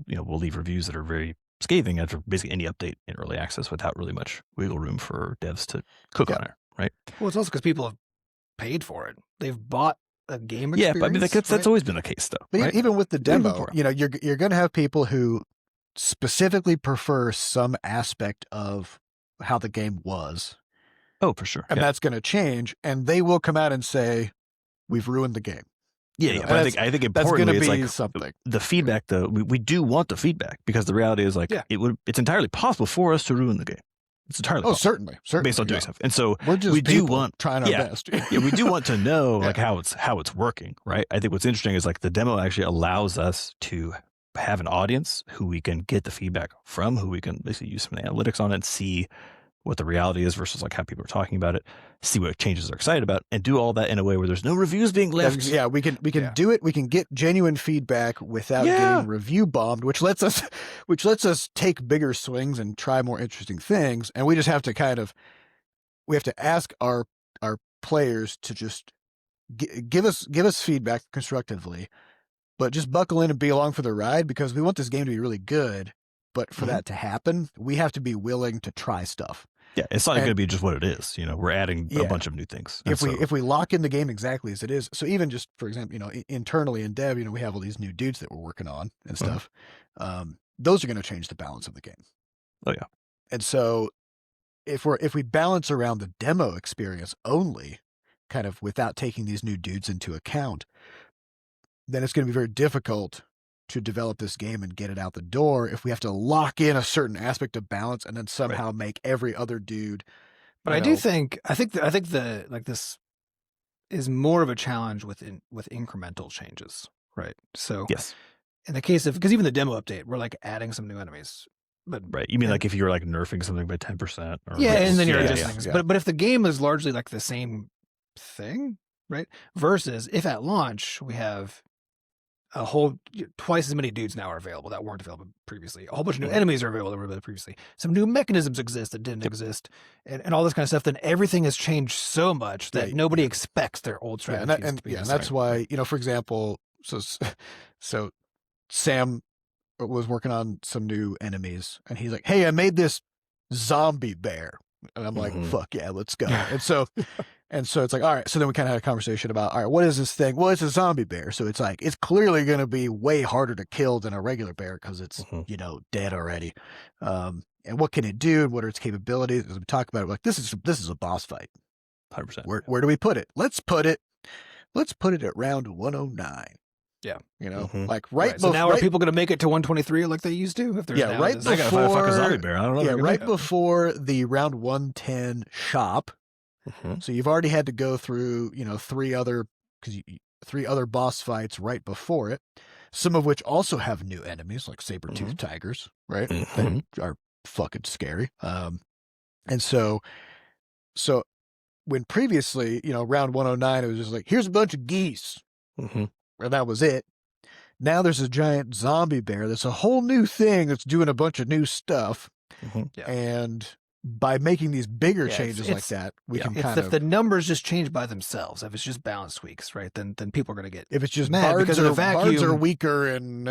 will leave reviews that are very scathing after basically any update in early access without really much wiggle room for devs to cook on it, right? Well, it's also because people have paid for it. They've bought a game experience. Yeah, but I mean, that's always been the case, though. But right? even with the demo, you're going to have people who specifically prefer some aspect of how the game was. Oh, for sure. And that's going to change, and they will come out and say, we've ruined the game. Yeah, But I think that's going importantly, to be it's like something. the feedback, though. We do want the feedback because the reality is it's entirely possible for us to ruin the game. It's entirely possible. Certainly. Based on doing stuff. And so we do want trying our best. Yeah, we do want to know how it's working, right? I think what's interesting is like the demo actually allows us to have an audience who we can get the feedback from, who we can basically use some analytics on it and see what the reality is versus like how people are talking about it, see what changes they're excited about, and do all that in a way where there's no reviews being left. Yeah, we can do it. We can get genuine feedback without getting review bombed, which lets us take bigger swings and try more interesting things. And we just have to we have to ask our players to just give us feedback constructively, but just buckle in and be along for the ride because we want this game to be really good. But for that to happen, we have to be willing to try stuff. Yeah, it's not going to be just what it is. We're adding a bunch of new things. If we lock in the game exactly as it is, so even just for example, internally in dev, we have all these new dudes that we're working on and stuff. Those are going to change the balance of the game. Oh yeah. And so if we balance around the demo experience only, kind of without taking these new dudes into account, then it's going to be very difficult to develop this game and get it out the door if we have to lock in a certain aspect of balance and then somehow make every other dude. But I think this is more of a challenge with incremental changes, right? So yes, in the case of, because even the demo update, we're like adding some new enemies. But right, you mean like if you're like nerfing something by 10%? And then you're adjusting things. But if the game is largely like the same thing, right? Versus if at launch we have a whole twice as many dudes now are available that weren't available previously. A whole bunch of new enemies are available that were available previously. Some new mechanisms exist that didn't exist, and all this kind of stuff. Then everything has changed so much that nobody expects their old strategies to be. And that's why for example, so Sam was working on some new enemies, and he's like, "Hey, I made this zombie bear," and I'm like, "Fuck yeah, let's go!" And so it's like, all right. So then we kind of had a conversation about, all right, what is this thing? Well, it's a zombie bear. So it's like, it's clearly going to be way harder to kill than a regular bear because it's, dead already. And what can it do? What are its capabilities? As we talk about it, like, this is a boss fight. 100%. Where do we put it? Let's put it at round 109. Yeah. Like right before. So now are people going to make it to 123 like they used to? If they're right before. I got to fuck a zombie bear. I don't know. Yeah, right before the round 110 shop. So you've already had to go through, three other boss fights right before it, some of which also have new enemies like saber-toothed tigers, right? That are fucking scary. And so when previously, round 109, it was just like, here's a bunch of geese. And that was it. Now there's a giant zombie bear. That's a whole new thing that's doing a bunch of new stuff. And by making these bigger changes like that, we can kind of... If the numbers just change by themselves, if it's just balance tweaks, right, then people are going to get if it's just mad bards are weaker and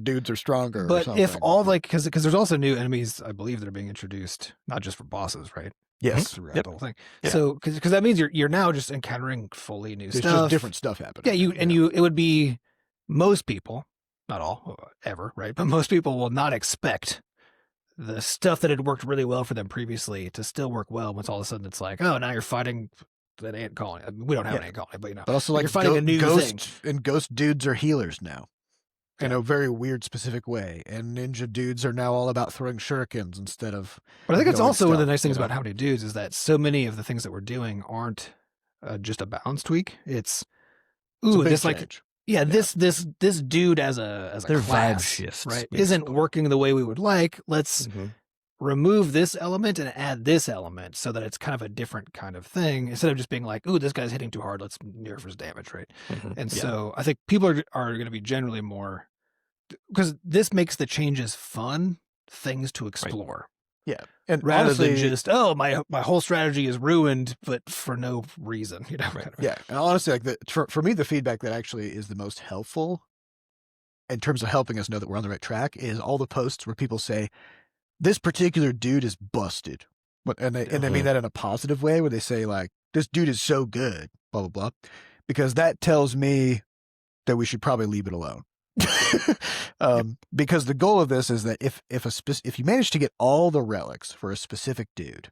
dudes are stronger. But or if all because there's also new enemies, I believe, that are being introduced, not just for bosses, right? Yes, throughout the whole thing. Yeah. So because that means you're now just encountering fully new stuff. There's just different stuff happening. Yeah, it would be most people, not all ever, right? But most people will not expect the stuff that had worked really well for them previously to still work well once all of a sudden it's like, oh, now you're fighting an ant colony. I mean, we don't have an ant colony, but but also like you're fighting a new thing. And ghost dudes are healers now in a very weird specific way. And ninja dudes are now all about throwing shurikens instead of... But I think it's also one of the nice things about How Many Dudes is that so many of the things that we're doing aren't just a balance tweak. It's this change. This dude as a Their class, vibe shifts, right, isn't working the way we would like. Let's remove this element and add this element so that it's kind of a different kind of thing instead of just being like, ooh, this guy's hitting too hard. Let's nerf his damage, right? And so I think people are going to be generally more, because this makes the changes fun things to explore. Yeah. And rather honestly, than just, my whole strategy is ruined, but for no reason, Yeah. And honestly, like for me, the feedback that actually is the most helpful in terms of helping us know that we're on the right track is all the posts where people say, this particular dude is busted. And they mean that in a positive way, where they say, like, this dude is so good, blah, blah, blah. Because that tells me that we should probably leave it alone. Because the goal of this is that if you manage to get all the relics for a specific dude,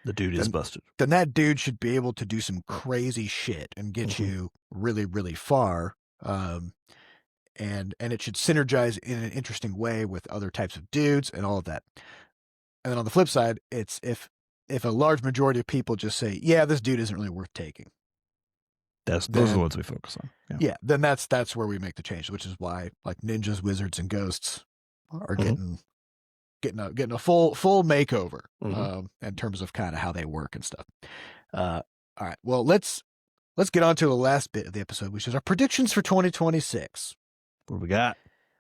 the dude is busted. Then that dude should be able to do some crazy shit and get you really, really far. And it should synergize in an interesting way with other types of dudes and all of that. And then on the flip side, it's if a large majority of people just say, yeah, this dude isn't really worth taking. Those are the ones we focus on. Yeah, then that's where we make the change, which is why like ninjas, wizards, and ghosts are getting a full makeover in terms of kind of how they work and stuff. All right, well let's get on to the last bit of the episode, which is our predictions for 2026. What do we got?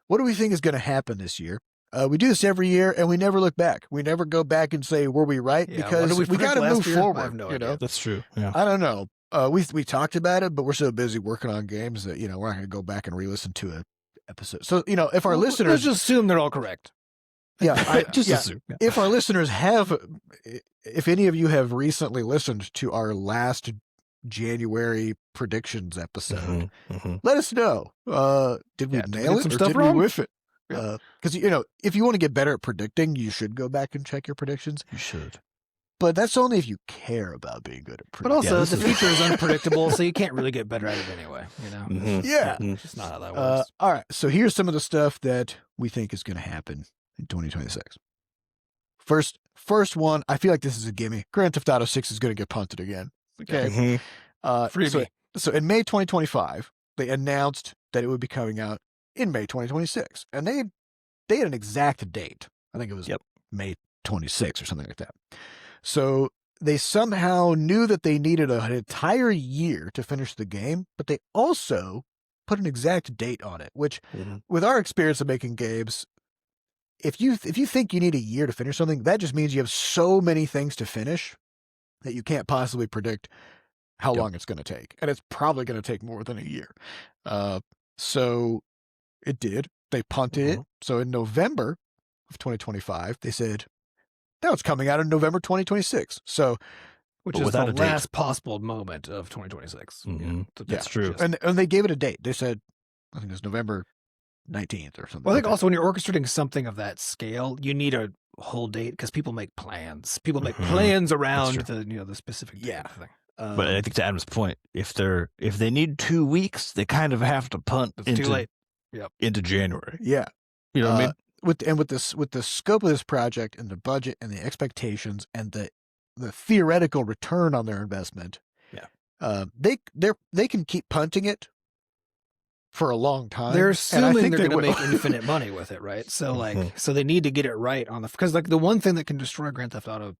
What do we think is going to happen this year? We do this every year, and we never look back. We never go back and say, were we right? Because we got to move forward. I have no idea. Know? That's true. Yeah. I don't know. We talked about it, but we're so busy working on games that, we're not going to go back and re-listen to an episode. So, if our listeners... Let's just assume they're all correct. Yeah. Assume. Yeah. If our listeners if any of you have recently listened to our last January predictions episode, let us know. Did we nail it, or did we whiff it? Because if you want to get better at predicting, you should go back and check your predictions. You should, but that's only if you care about being good at predicting. But also, the future is unpredictable, so you can't really get better at it anyway. Yeah, it's just not how that works. All right, so here's some of the stuff that we think is going to happen in 2026. First one, I feel like this is a gimme. Grand Theft Auto 6 is going to get punted again. Okay, freebie. So in May 2025, they announced that it would be coming out in May 2026. And they had an exact date. I think it was May 26 or something like that. So they somehow knew that they needed an entire year to finish the game, but they also put an exact date on it, which with our experience of making games, if you think you need a year to finish something, that just means you have so many things to finish that you can't possibly predict how long it's going to take. And it's probably going to take more than a year. So it did. They punted it. So in November of 2025, they said, now it's coming out in November 2026 . So, which is the last possible moment of 2026. That's true. And they gave it a date. They said, I think it was November 19th or something. Well, I think also when you're orchestrating something of that scale, you need a whole date because people make plans. People make plans around the specific date. Yeah. Thing. But I think to Adam's point, if they need 2 weeks, they kind of have to punt too late. Into January. Yeah. You know what I mean? With the scope of this project and the budget and the expectations and the theoretical return on their investment, they can keep punting it for a long time. They're assuming they're going to make infinite money with it, right? So so they need to get it right on because like the one thing that can destroy Grand Theft Auto,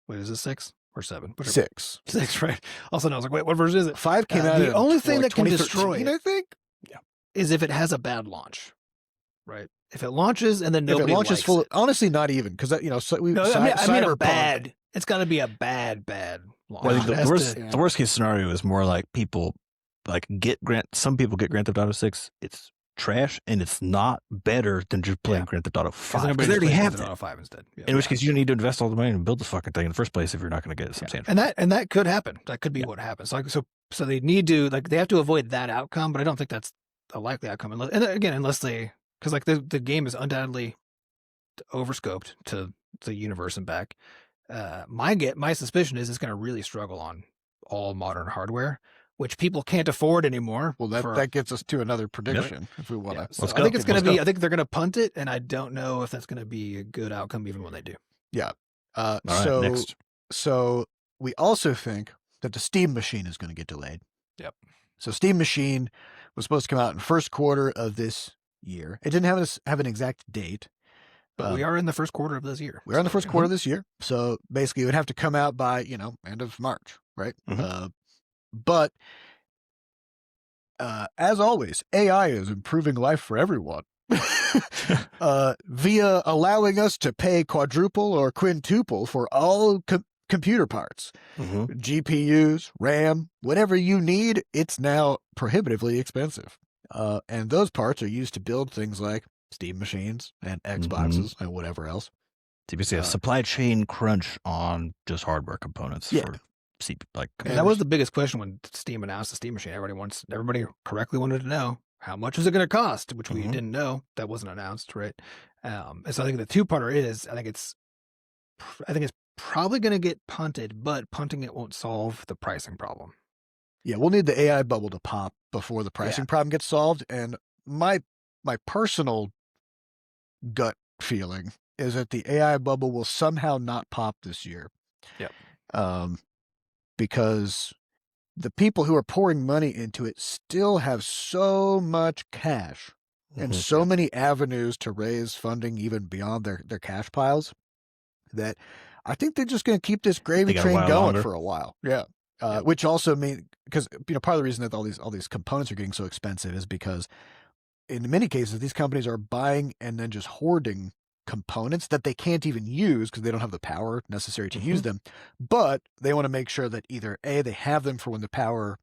wait, is it 6 or 7? 6, right? Also, I was like, wait, what version is it? 5 came out. The only thing that can destroy it, I think, is if it has a bad launch, right? If it launches and then nobody likes it. Honestly, not even because I mean a bad. It's got to be a bad launch. Well, I think the worst case scenario is more like people some people get Grand Theft Auto 6. It's trash and it's not better than just playing Grand Theft Auto 5. Because they already have Grand Theft Auto 5 instead. In which case, you don't need to invest all the money and build this fucking thing in the first place if you're not going to get it substantial. And that could happen. That could be what happens. Like so they need to they have to avoid that outcome. But I don't think that's a likely outcome unless they. Because like the game is undoubtedly overscoped to the universe and back. My suspicion is it's going to really struggle on all modern hardware, which people can't afford anymore. Well, that gets us to another prediction if we want to. So I think it's going to be. I think they're going to punt it, and I don't know if that's going to be a good outcome even when they do. Yeah. Next. So we also think that the Steam Machine is going to get delayed. Yep. So Steam Machine was supposed to come out in first quarter of this year. It didn't have an exact date. But we are in the first quarter of this year. We're in the first quarter of this year. So basically it would have to come out by, end of March, right? But as always, AI is improving life for everyone via allowing us to pay quadruple or quintuple for all computer parts, GPUs, RAM, whatever you need. It's now prohibitively expensive. And those parts are used to build things like Steam machines and Xboxes and whatever else. So you basically have supply chain crunch on just hardware components for and that was the biggest question when Steam announced the Steam machine. Everybody correctly wanted to know how much is it going to cost, which we didn't know. That wasn't announced, right? And so I think the two-parter is I think it's probably going to get punted, but punting it won't solve the pricing problem. Yeah, we'll need the AI bubble to pop before the pricing problem gets solved. And my personal gut feeling is that the AI bubble will somehow not pop this year. Yep. Because the people who are pouring money into it still have so much cash and so many avenues to raise funding even beyond their cash piles that I think they're just going to keep this gravy train going for a while. Yeah. Which also means, because part of the reason that all these components are getting so expensive is because in many cases these companies are buying and then just hoarding components that they can't even use because they don't have the power necessary to use them, but they want to make sure that either A, they have them for when the power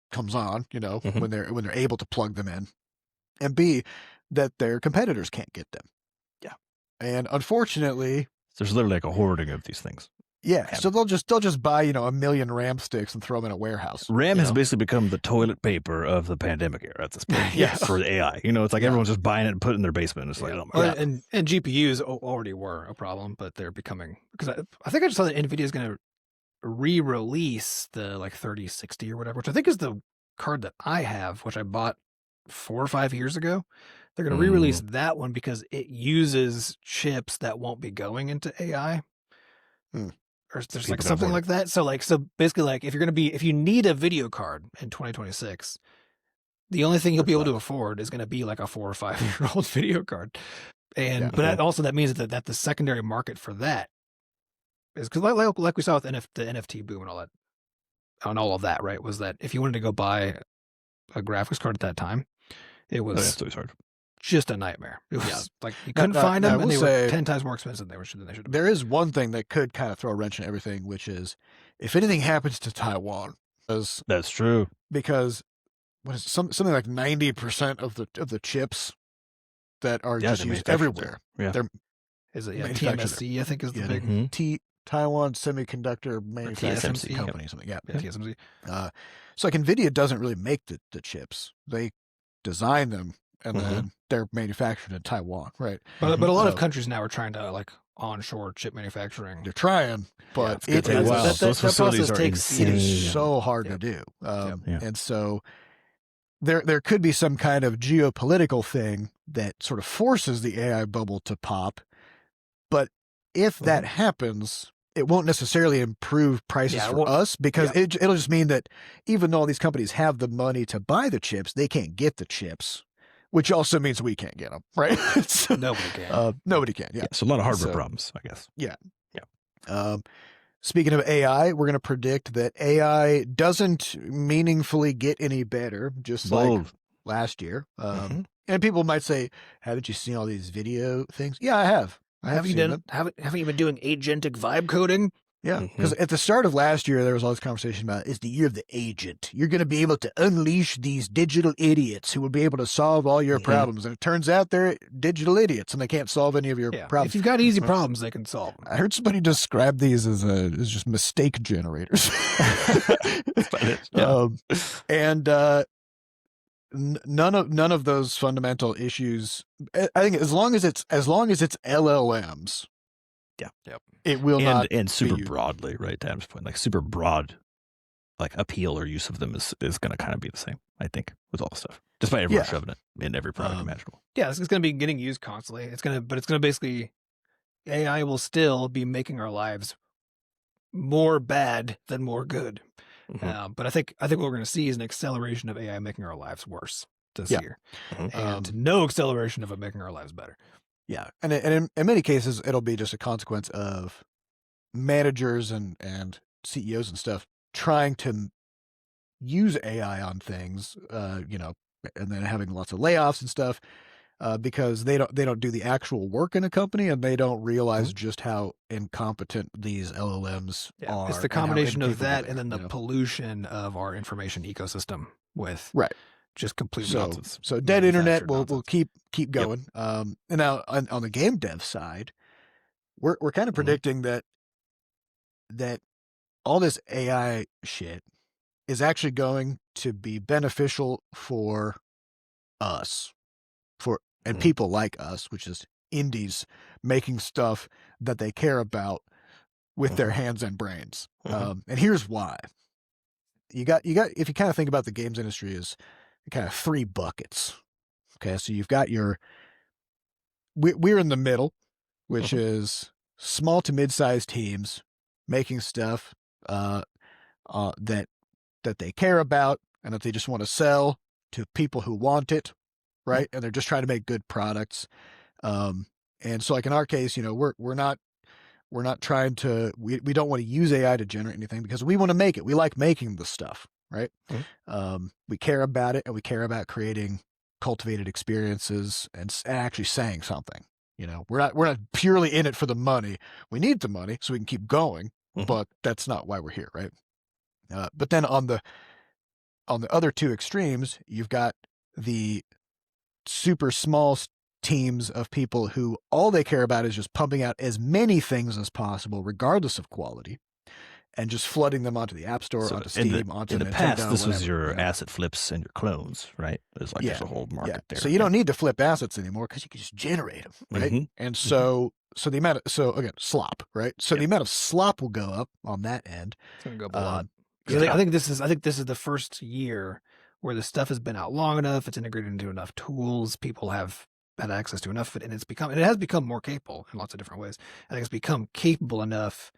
comes on, when they're able to plug them in, and B, that their competitors can't get them. Yeah. And unfortunately, there's literally like a hoarding of these things. Yeah, so they'll just buy 1 million RAM sticks and throw them in a warehouse. RAM has basically become the toilet paper of the pandemic era at this point. For the AI, it's like everyone's just buying it and putting it in their basement. It's like, oh my God. And GPUs already were a problem, but they're becoming, because I think I just saw that NVIDIA is going to re-release the 3060 or whatever, which I think is the card that I have, which I bought 4 or 5 years ago. They're going to re-release that one because it uses chips that won't be going into AI. Or there's something like that. So basically if you need a video card in 2026, the only thing you'll be able to afford is going to be like a 4 or 5 year old video card. And but that means that the secondary market for that is, because like we saw with the NFT boom and all of that, right? Was that if you wanted to go buy a graphics card at that time, it was hard. Just a nightmare. It was you couldn't find them, and they were 10 times more expensive than they should have been. There is one thing that could kind of throw a wrench in everything, which is if anything happens to Taiwan. That's true. Because what is something like 90% of the chips that are just used everywhere. Is it TMSC? I think is the big Taiwan Semiconductor Manufacturing Company, something. TSMC. So NVIDIA doesn't really make the chips; they design them. And then they're manufactured in Taiwan, right? But a lot of countries now are trying to onshore chip manufacturing. They're trying, but that process takes it is so hard to do. And so there could be some kind of geopolitical thing that sort of forces the AI bubble to pop. But if that happens, it won't necessarily improve prices for us, because it'll just mean that even though all these companies have the money to buy the chips, they can't get the chips. Which also means we can't get them, right? So, nobody can. Nobody can, yeah. So a lot of hardware problems, I guess. Yeah. Speaking of AI, we're going to predict that AI doesn't meaningfully get any better, just like last year. And people might say, haven't you seen all these video things? Yeah, I have. Haven't you been doing agentic vibe coding? Yeah, because at the start of last year, there was all this conversation about it's the year of the agent. You're going to be able to unleash these digital idiots who will be able to solve all your problems. And it turns out they're digital idiots and they can't solve any of your problems. If you've got easy problems, they can solve them. I heard somebody describe these as just mistake generators. None of those fundamental issues. I think as long as it's LLMs. It will not, and super broadly, right? To Adam's point, super broad, appeal or use of them is going to kind of be the same, I think, with all the stuff, despite everyone shoving it in every product imaginable. Yeah, it's going to be getting used constantly. It's going to basically, AI will still be making our lives more bad than more good. But I think what we're going to see is an acceleration of AI making our lives worse this year, and no acceleration of it making our lives better. Yeah, and in many cases, it'll be just a consequence of managers and CEOs and stuff trying to use AI on things, and then having lots of layoffs and stuff, because they don't do the actual work in a company, and they don't realize just how incompetent these LLMs are. It's the combination of that and then the pollution of our information ecosystem with just complete So, nonsense. so dead internet will Manufactured keep going. And now on the game dev side, we're kind of predicting that all this AI shit is actually going to be beneficial for us, and people like us, which is indies making stuff that they care about with their hands and brains. And here's why. You got if you kind of think about the games industry as kind of three buckets. Okay, so you've got we're in the middle, which is small to mid-sized teams making stuff that they care about and that they just want to sell to people who want it, right? And they're just trying to make good products. And so, like in our case, we're not trying to. We don't want to use AI to generate anything because we want to make it. We like making the stuff, right? We care about it, and we care about creating cultivated experiences and actually saying something. We're not purely in it for the money. We need the money so we can keep going, but that's not why we're here, right? But then on the other two extremes, you've got the super small teams of people who all they care about is just pumping out as many things as possible, regardless of quality, and just flooding them onto the App Store, onto Steam, onto Nintendo. In the past, this was whatever, your asset flips and your clones, right? There's there's a whole market there. So you don't need to flip assets anymore because you can just generate them, right? And so the amount of again, slop, right? So the amount of slop will go up on that end. It's going to go up a lot. I think this is the first year where the stuff has been out long enough. It's integrated into enough tools. People have had access to enough of it, and it has become more capable in lots of different ways. I think it's become capable enough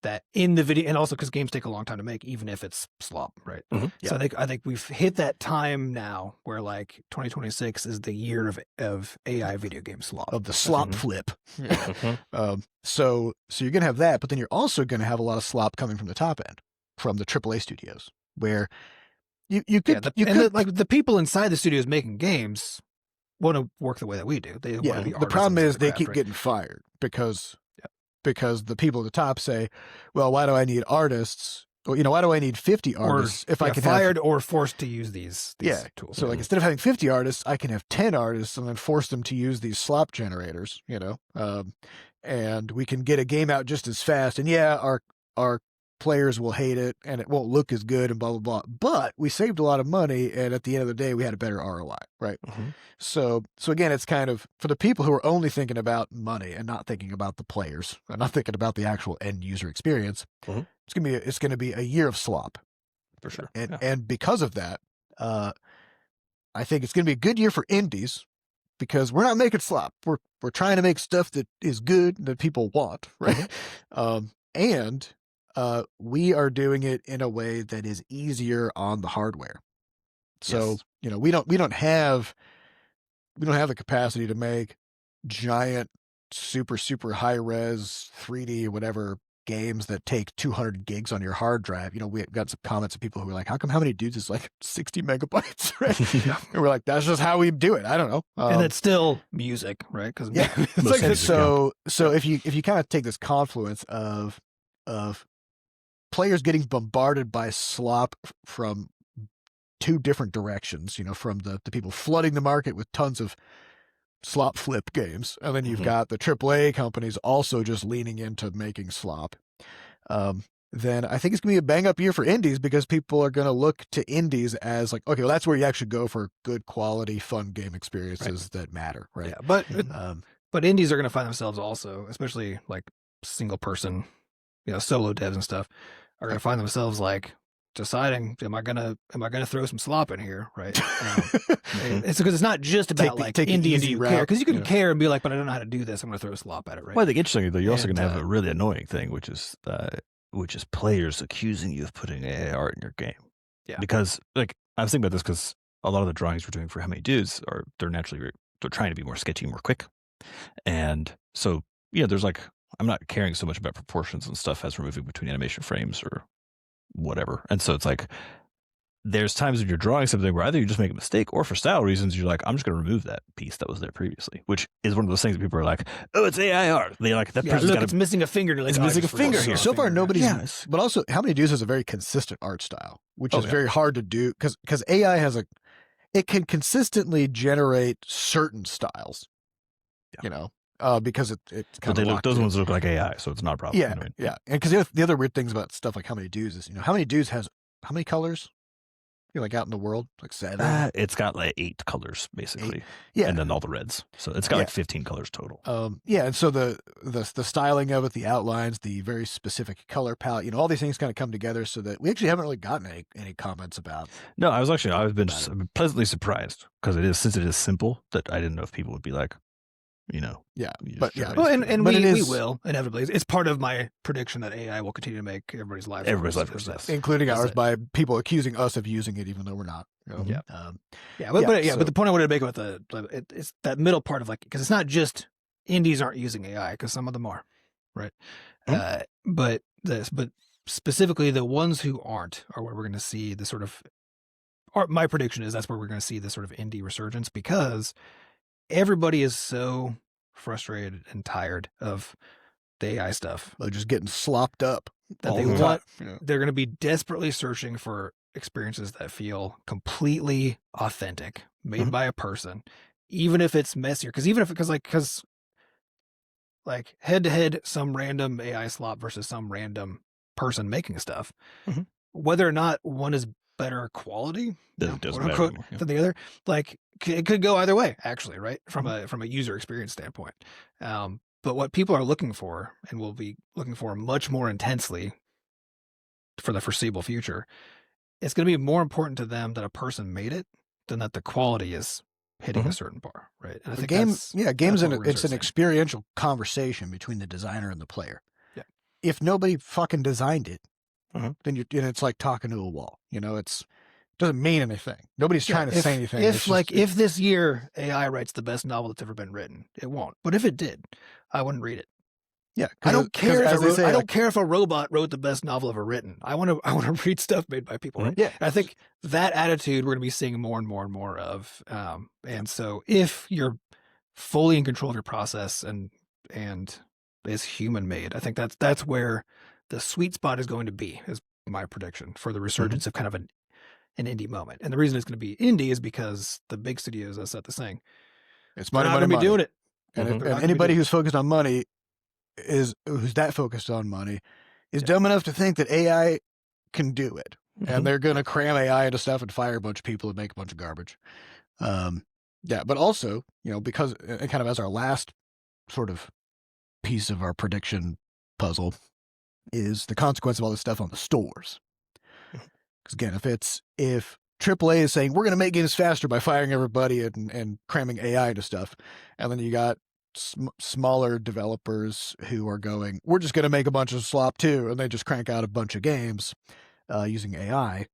that in the video, and also because games take a long time to make, even if it's slop, right? So I think we've hit that time now where 2026 is the year of AI video game slop, of the slop flip. So you're gonna have that, but then you're also gonna have a lot of slop coming from the top end, from the AAA studios, where the people inside the studios making games want to work the way that we do. They want to be the problem is they keep right? getting fired because the people at the top say, well, why do I need artists? Well, why do I need 50 artists if I can fired or forced to use these tools? So instead of having 50 artists, I can have 10 artists and then force them to use these slop generators, and we can get a game out just as fast. And our players will hate it and it won't look as good and blah, blah, blah. But we saved a lot of money. And at the end of the day, we had a better ROI, right? So again, it's kind of for the people who are only thinking about money and not thinking about the players and not thinking about the actual end user experience. It's going to be a year of slop for sure. And because of that, I think it's going to be a good year for indies because we're not making slop. We're trying to make stuff that is good that people want, right? And we are doing it in a way that is easier on the hardware. So, we don't have the capacity to make giant, super, super high res 3D, whatever games that take 200 gigs on your hard drive. We got some comments of people who were like, how many dudes is 60 megabytes, right? And we're like, that's just how we do it. I don't know. And it's still music, right? Because so if you kind of take this confluence of players getting bombarded by slop from two different directions, from the people flooding the market with tons of slop flip games. And then you've got the AAA companies also just leaning into making slop. Then I think it's going to be a bang up year for indies because people are going to look to indies as okay, well, that's where you actually go for good quality, fun game experiences that matter. Right. Yeah, but indies are going to find themselves also, especially single person, solo devs and stuff, are going to find themselves deciding, am I gonna throw some slop in here, right? It's because it's not just about take indie easy you route, care, because you can care and be like, but I don't know how to do this. I'm gonna throw slop at it, right? Well, I think interestingly though, you're also gonna have a really annoying thing, which is players accusing you of putting AI art in your game. Yeah, because I was thinking about this because a lot of the drawings we're doing for How Many Dudes they're trying to be more sketchy, more quick, and so there's I'm not caring so much about proportions and stuff as we're moving between animation frames or whatever. And so it's there's times when you're drawing something where either you just make a mistake or for style reasons, you're I'm just going to remove that piece that was there previously, which is one of those things that people are oh, it's AI art. They that person's it's missing a finger. It's missing a finger here. So far, nobody's, but also How Many Dudes has a very consistent art style, which is very hard to do because AI has it can consistently generate certain styles. You know, because it's kind of those ones look like AI, so it's not a problem. Yeah, yeah. And because the other weird things about stuff like How Many Dudes is, how many dudes has how many colors? Like out in the world, like 7. It's got like 8 colors basically. 8. Yeah, and then all the reds. So it's got like 15 colors total. Yeah, and so the styling of it, the outlines, the very specific color palette, all these things kind of come together so that we actually haven't really gotten any comments about. No, I've been pleasantly surprised because since it is simple that I didn't know if people would be like, Yeah, well, and we will inevitably. It's part of my prediction that AI will continue to make everybody's life worse, including ours, by people accusing us of using it even though we're not. Yeah, but the point I wanted to make about it's that middle part of because it's not just indies aren't using AI, because some of them are, right? But specifically the ones who aren't are where we're going to see the sort of. Or my prediction is that's where we're going to see the sort of indie resurgence, because everybody is so frustrated and tired of the AI stuff. They're just getting slopped up. That they want. They're going to be desperately searching for experiences that feel completely authentic, made by a person, even if it's messier. Because head to head, some random AI slop versus some random person making stuff, whether or not one is better quality, quote unquote, than the other, it could go either way, actually, right? From a user experience standpoint. But what people are looking for, and will be looking for much more intensely for the foreseeable future, it's going to be more important to them that a person made it than that the quality is hitting a certain bar, right? And I think games, it's an experiential conversation between the designer and the player. Yeah. If nobody fucking designed it, then it's like talking to a wall. It doesn't mean anything. Nobody's trying to say anything. If this year AI writes the best novel that's ever been written, it won't. But if it did, I wouldn't read it. Yeah, I don't care. I don't care if a robot wrote the best novel ever written. I want to read stuff made by people. Right? Yeah, and I think that attitude we're going to be seeing more and more and more of. And so, if you're fully in control of your process and is human made, I think that's where the sweet spot is going to be. Is my prediction for the resurgence of kind of an indie moment. And the reason it's going to be indie is because the big studios, as Seth is saying, it's money, money, money. Doing it. And anybody who's focused on money who's that focused on money is dumb enough to think that AI can do it. And they're going to cram AI into stuff and fire a bunch of people and make a bunch of garbage. But also, because kind of as our last sort of piece of our prediction puzzle is the consequence of all this stuff on the stores. Because again, if AAA is saying we're going to make games faster by firing everybody and cramming AI into stuff, and then you got smaller developers who are going, we're just going to make a bunch of slop too, and they just crank out a bunch of games using AI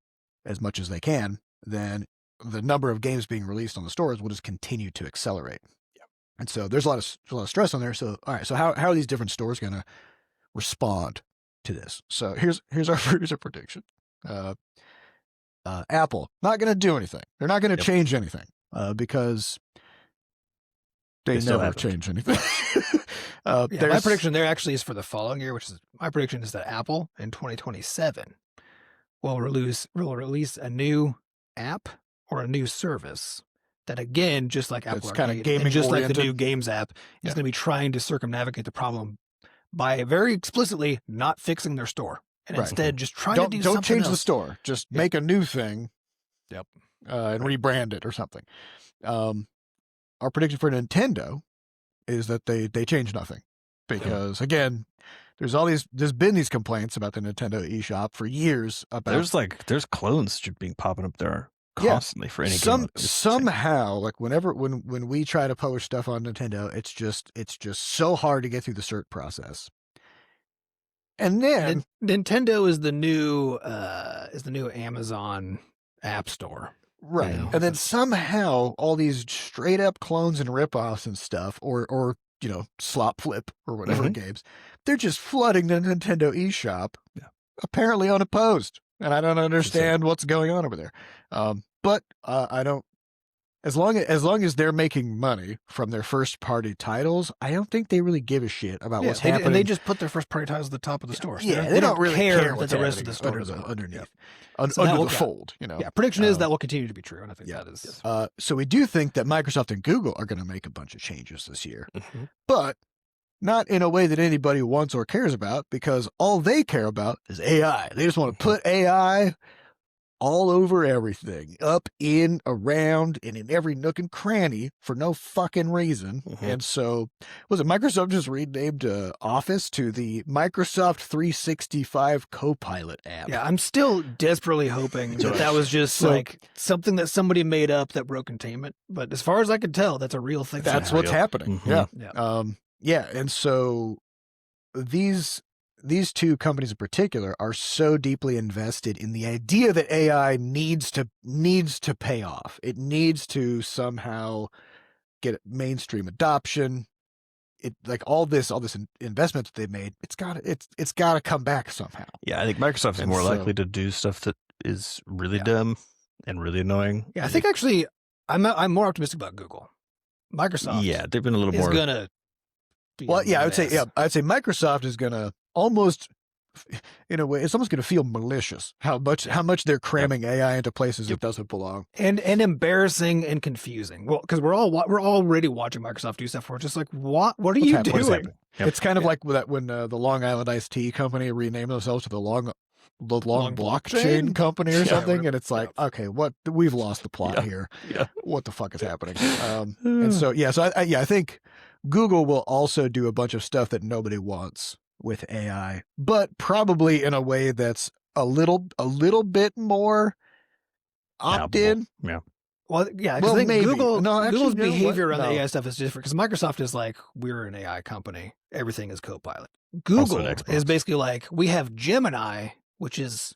as much as they can, then the number of games being released on the stores will just continue to accelerate. Yeah. And so there's a lot of stress on there. So all right, so how are these different stores going to respond to this? So here's our prediction. Apple not going to do anything. They're not going to change anything because they never change anything. My prediction there actually is for the following year, which is my prediction is that Apple in 2027 will release a new app or a new service that, again, just like Apple kind of gaming, and just like the new Games app, is going to be trying to circumnavigate the problem by very explicitly not fixing their store. And instead, just trying to do something Don't change else. the store. Just make a new thing. Yep. And rebrand it or something. Our prediction for Nintendo is that they change nothing. Because, again, there's been these complaints about the Nintendo eShop for years. About There's clones being popping up there constantly for any game. Somehow, when we try to publish stuff on Nintendo, it's just so hard to get through the cert process. And then Nintendo is the new Amazon App Store. Right. And then somehow all these straight up clones and ripoffs and stuff, or slop flip or whatever games, they're just flooding the Nintendo eShop, apparently unopposed. And I don't understand what's going on over there. But I don't as long as they're making money from their first party titles, I don't think they really give a shit about what's happening. And they just put their first party titles at the top of the store. So they don't really care that the rest of the store is underneath, under the fold. Yeah, prediction is that will continue to be true, and I think that is. So we do think that Microsoft and Google are going to make a bunch of changes this year, but not in a way that anybody wants or cares about, because all they care about is AI. They just want to put AI all over everything, up, in, around, and in every nook and cranny for no fucking reason. And so, Microsoft just renamed Office to the Microsoft 365 Copilot app? Yeah, I'm still desperately hoping that was just like something that somebody made up that broke containment. But as far as I can tell, that's a real thing. That's what's happening. Yeah. And so these two companies in particular are so deeply invested in the idea that AI needs to pay off. It needs to somehow get mainstream adoption. It like all this investment that they've made. It's got to come back somehow. Yeah, I think Microsoft is more likely to do stuff that is really dumb and really annoying. Yeah, I think actually I'm more optimistic about Google. Microsoft. Yeah, they've been a little more gonna. I'd say Microsoft is gonna almost, in a way, it's almost gonna feel malicious how much they're cramming AI into places it doesn't belong, and embarrassing and confusing. Well, because we're already watching Microsoft do stuff. We're just like, what are you doing? It's kind of like that when the Long Island Iced Tea Company renamed themselves to the Long blockchain company or something, and it's like, okay, what, we've lost the plot here. What the fuck is happening? And so I think Google will also do a bunch of stuff that nobody wants with AI, but probably in a way that's a little bit more opt-in. Yeah. Well, yeah, because I think Google's behavior around the AI stuff is different, because Microsoft is like, we're an AI company. Everything is Copilot. Google is basically like, we have Gemini, which is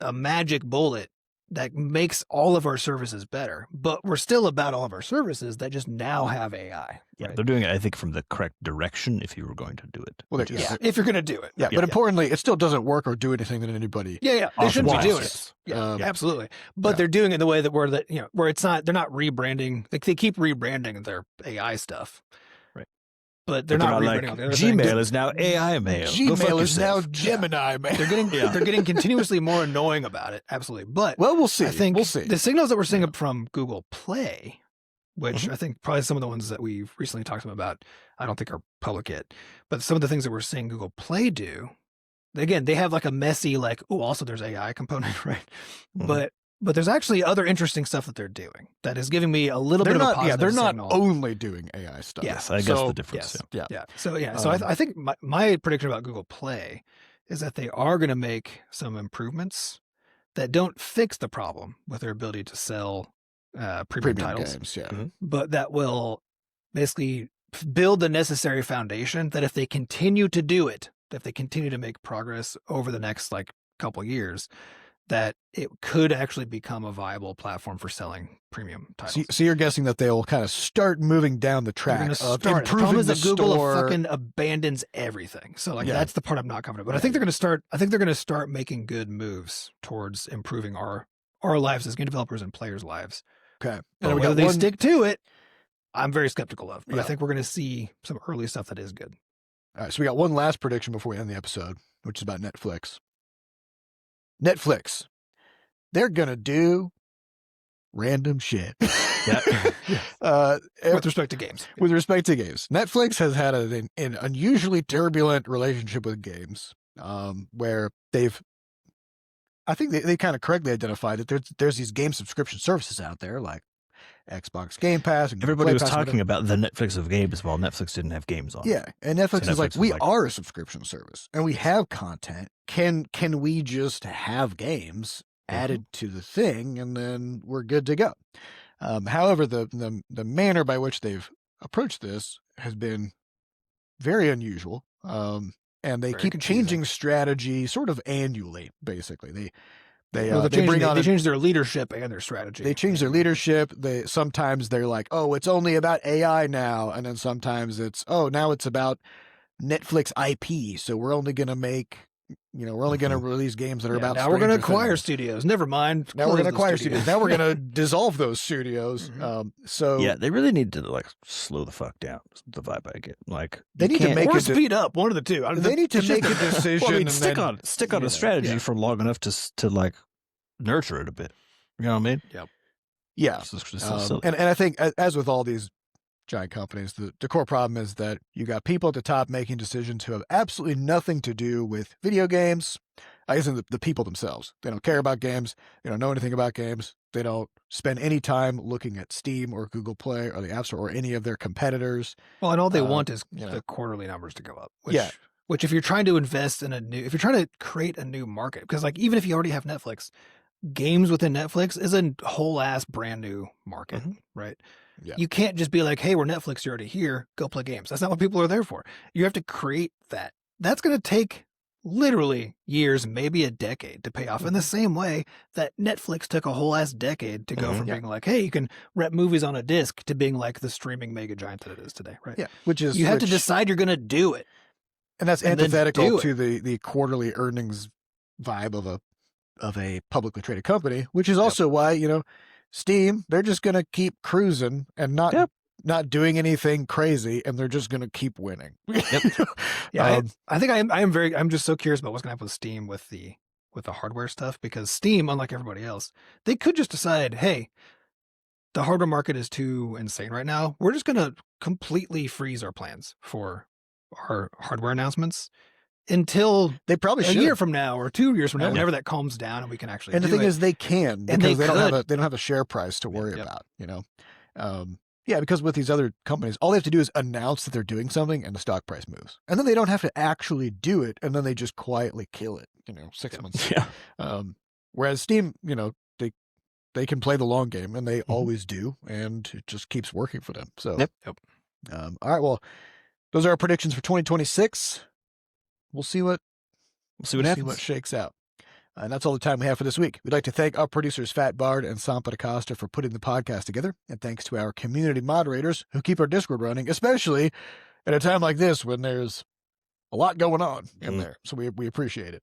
a magic bullet that makes all of our services better, but we're still about all of our services that just now have AI. Yeah, right? They're doing it, I think, from the correct direction if you were going to do it. Well, if you're going to do it. Yeah, but importantly, it still doesn't work or do anything that anybody. They shouldn't be doing it. Yeah, absolutely. But they're doing it in the way that where it's not. They're not rebranding. Like they keep rebranding their AI stuff. But they're not like Gmail is now AI mail. Gmail is now Gemini mail. They're getting continuously more annoying about it. Absolutely. But we'll see. I think we'll see. The signals that we're seeing from Google Play, which I think probably some of the ones that we've recently talked about, I don't think are public yet. But some of the things that we're seeing Google Play do, again, they have like a messy also there's AI component, right? But there's actually other interesting stuff that they're doing that is giving me a little bit of a positive they're signal. Not only doing AI stuff. Yes, I guess the difference. So I think my prediction about Google Play is that they are going to make some improvements that don't fix the problem with their ability to sell premium titles, games, but that will basically build the necessary foundation that if they continue to do it, if they continue to make progress over the next couple years, that it could actually become a viable platform for selling premium titles. So you're guessing that they'll kind of start moving down the track of improving the problem is that Google store. Fucking abandons everything. So that's the part I'm not confident. But I think they're going to start. I think they're going to start making good moves towards improving our lives as game developers and players' lives. Okay, and whether they stick to it, I'm very skeptical of. But I think we're going to see some early stuff that is good. All right, so we got one last prediction before we end the episode, which is about Netflix. Netflix, they're going to do random shit. With respect to games. With respect to games. Netflix has had an unusually turbulent relationship with games, where I think they kind of correctly identified that there's these game subscription services out there like Xbox Game Pass. And everybody was talking about the Netflix of games while Netflix didn't have games on. Yeah, and Netflix is like, we are a subscription service and we have content. Can we just have games added to the thing and then we're good to go? However, the manner by which they've approached this has been very unusual, and they keep changing strategy sort of annually. Basically, they change their leadership and their strategy. They change their leadership. Sometimes they're like, oh, it's only about AI now, and then sometimes it's now it's about Netflix IP. So we're only going to make we're only going to release games that are about. Now we're going to Stranger acquire Things. studios. Never mind. Now we're going to Close the acquire studios. Now we're going to dissolve those studios. So Yeah, they really need to like slow the fuck down. Is the vibe I get. Like They you need to can't- make or a speed up. One of the two. they need to make a decision. Well, I mean, and stick then, on a strategy yeah. for long enough to like nurture it a bit. You know what I mean? Yeah. It's just so silly. And I think as with all these giant companies, the core problem is that you got people at the top making decisions who have absolutely nothing to do with video games. I guess the people themselves. They don't care about games. They don't know anything about games. They don't spend any time looking at Steam or Google Play or the App Store or any of their competitors. Well, and all they want is you know. the quarterly numbers to go up. Which, Yeah. Which, if you're trying to invest in if you're trying to create a new market, because like even if you already have Netflix, games within Netflix is a whole ass brand new market, right? Yeah. You can't just be like, hey, we're Netflix, you're already here, go play games. That's not what people are there for. You have to create that. That's going to take literally years, maybe a decade to pay off in the same way that Netflix took a whole ass decade to go from being like, hey, you can rent movies on a disc to being like the streaming mega giant that it is today, right? Yeah. Which is you have to decide you're going to do it. And that's and then antithetical do to the quarterly earnings vibe of a publicly traded company, which is also why, Steam, they're just going to keep cruising and not doing anything crazy, and they're just going to keep winning. Yeah, I think I'm just so curious about what's going to happen with Steam with the hardware stuff, because Steam, unlike everybody else, they could just decide, hey, the hardware market is too insane right now. We're just going to completely freeze our plans for our hardware announcements until they probably a year from now or 2 years from now, whenever that calms down and we can actually. And the thing is, they can, because and they don't have a share price to worry about. Because with these other companies, all they have to do is announce that they're doing something, and the stock price moves, and then they don't have to actually do it, and then they just quietly kill it. 6 months. Yeah. Whereas Steam, they can play the long game, and they always do, and it just keeps working for them. So, all right. Well, those are our predictions for 2026. We'll see what happens. See what shakes out. And that's all the time we have for this week. We'd like to thank our producers, Fat Bard and Sampa DaCosta, for putting the podcast together. And thanks to our community moderators who keep our Discord running, especially at a time like this when there's a lot going on in there. So we appreciate it.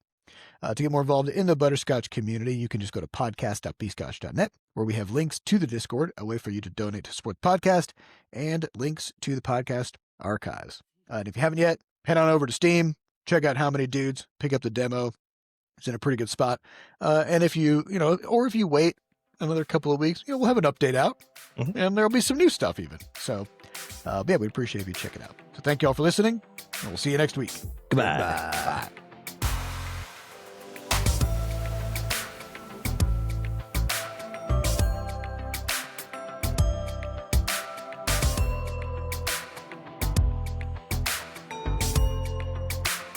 To get more involved in the Butterscotch community, you can just go to podcast.bscotch.net, where we have links to the Discord, a way for you to donate to support the podcast, and links to the podcast archives. And if you haven't yet, head on over to Steam, check out How Many Dudes, pick up the demo. It's in a pretty good spot. And if you wait another couple of weeks, we'll have an update out, and there'll be some new stuff even. So, we'd appreciate if you check it out. So thank you all for listening, and we'll see you next week. Goodbye. Bye.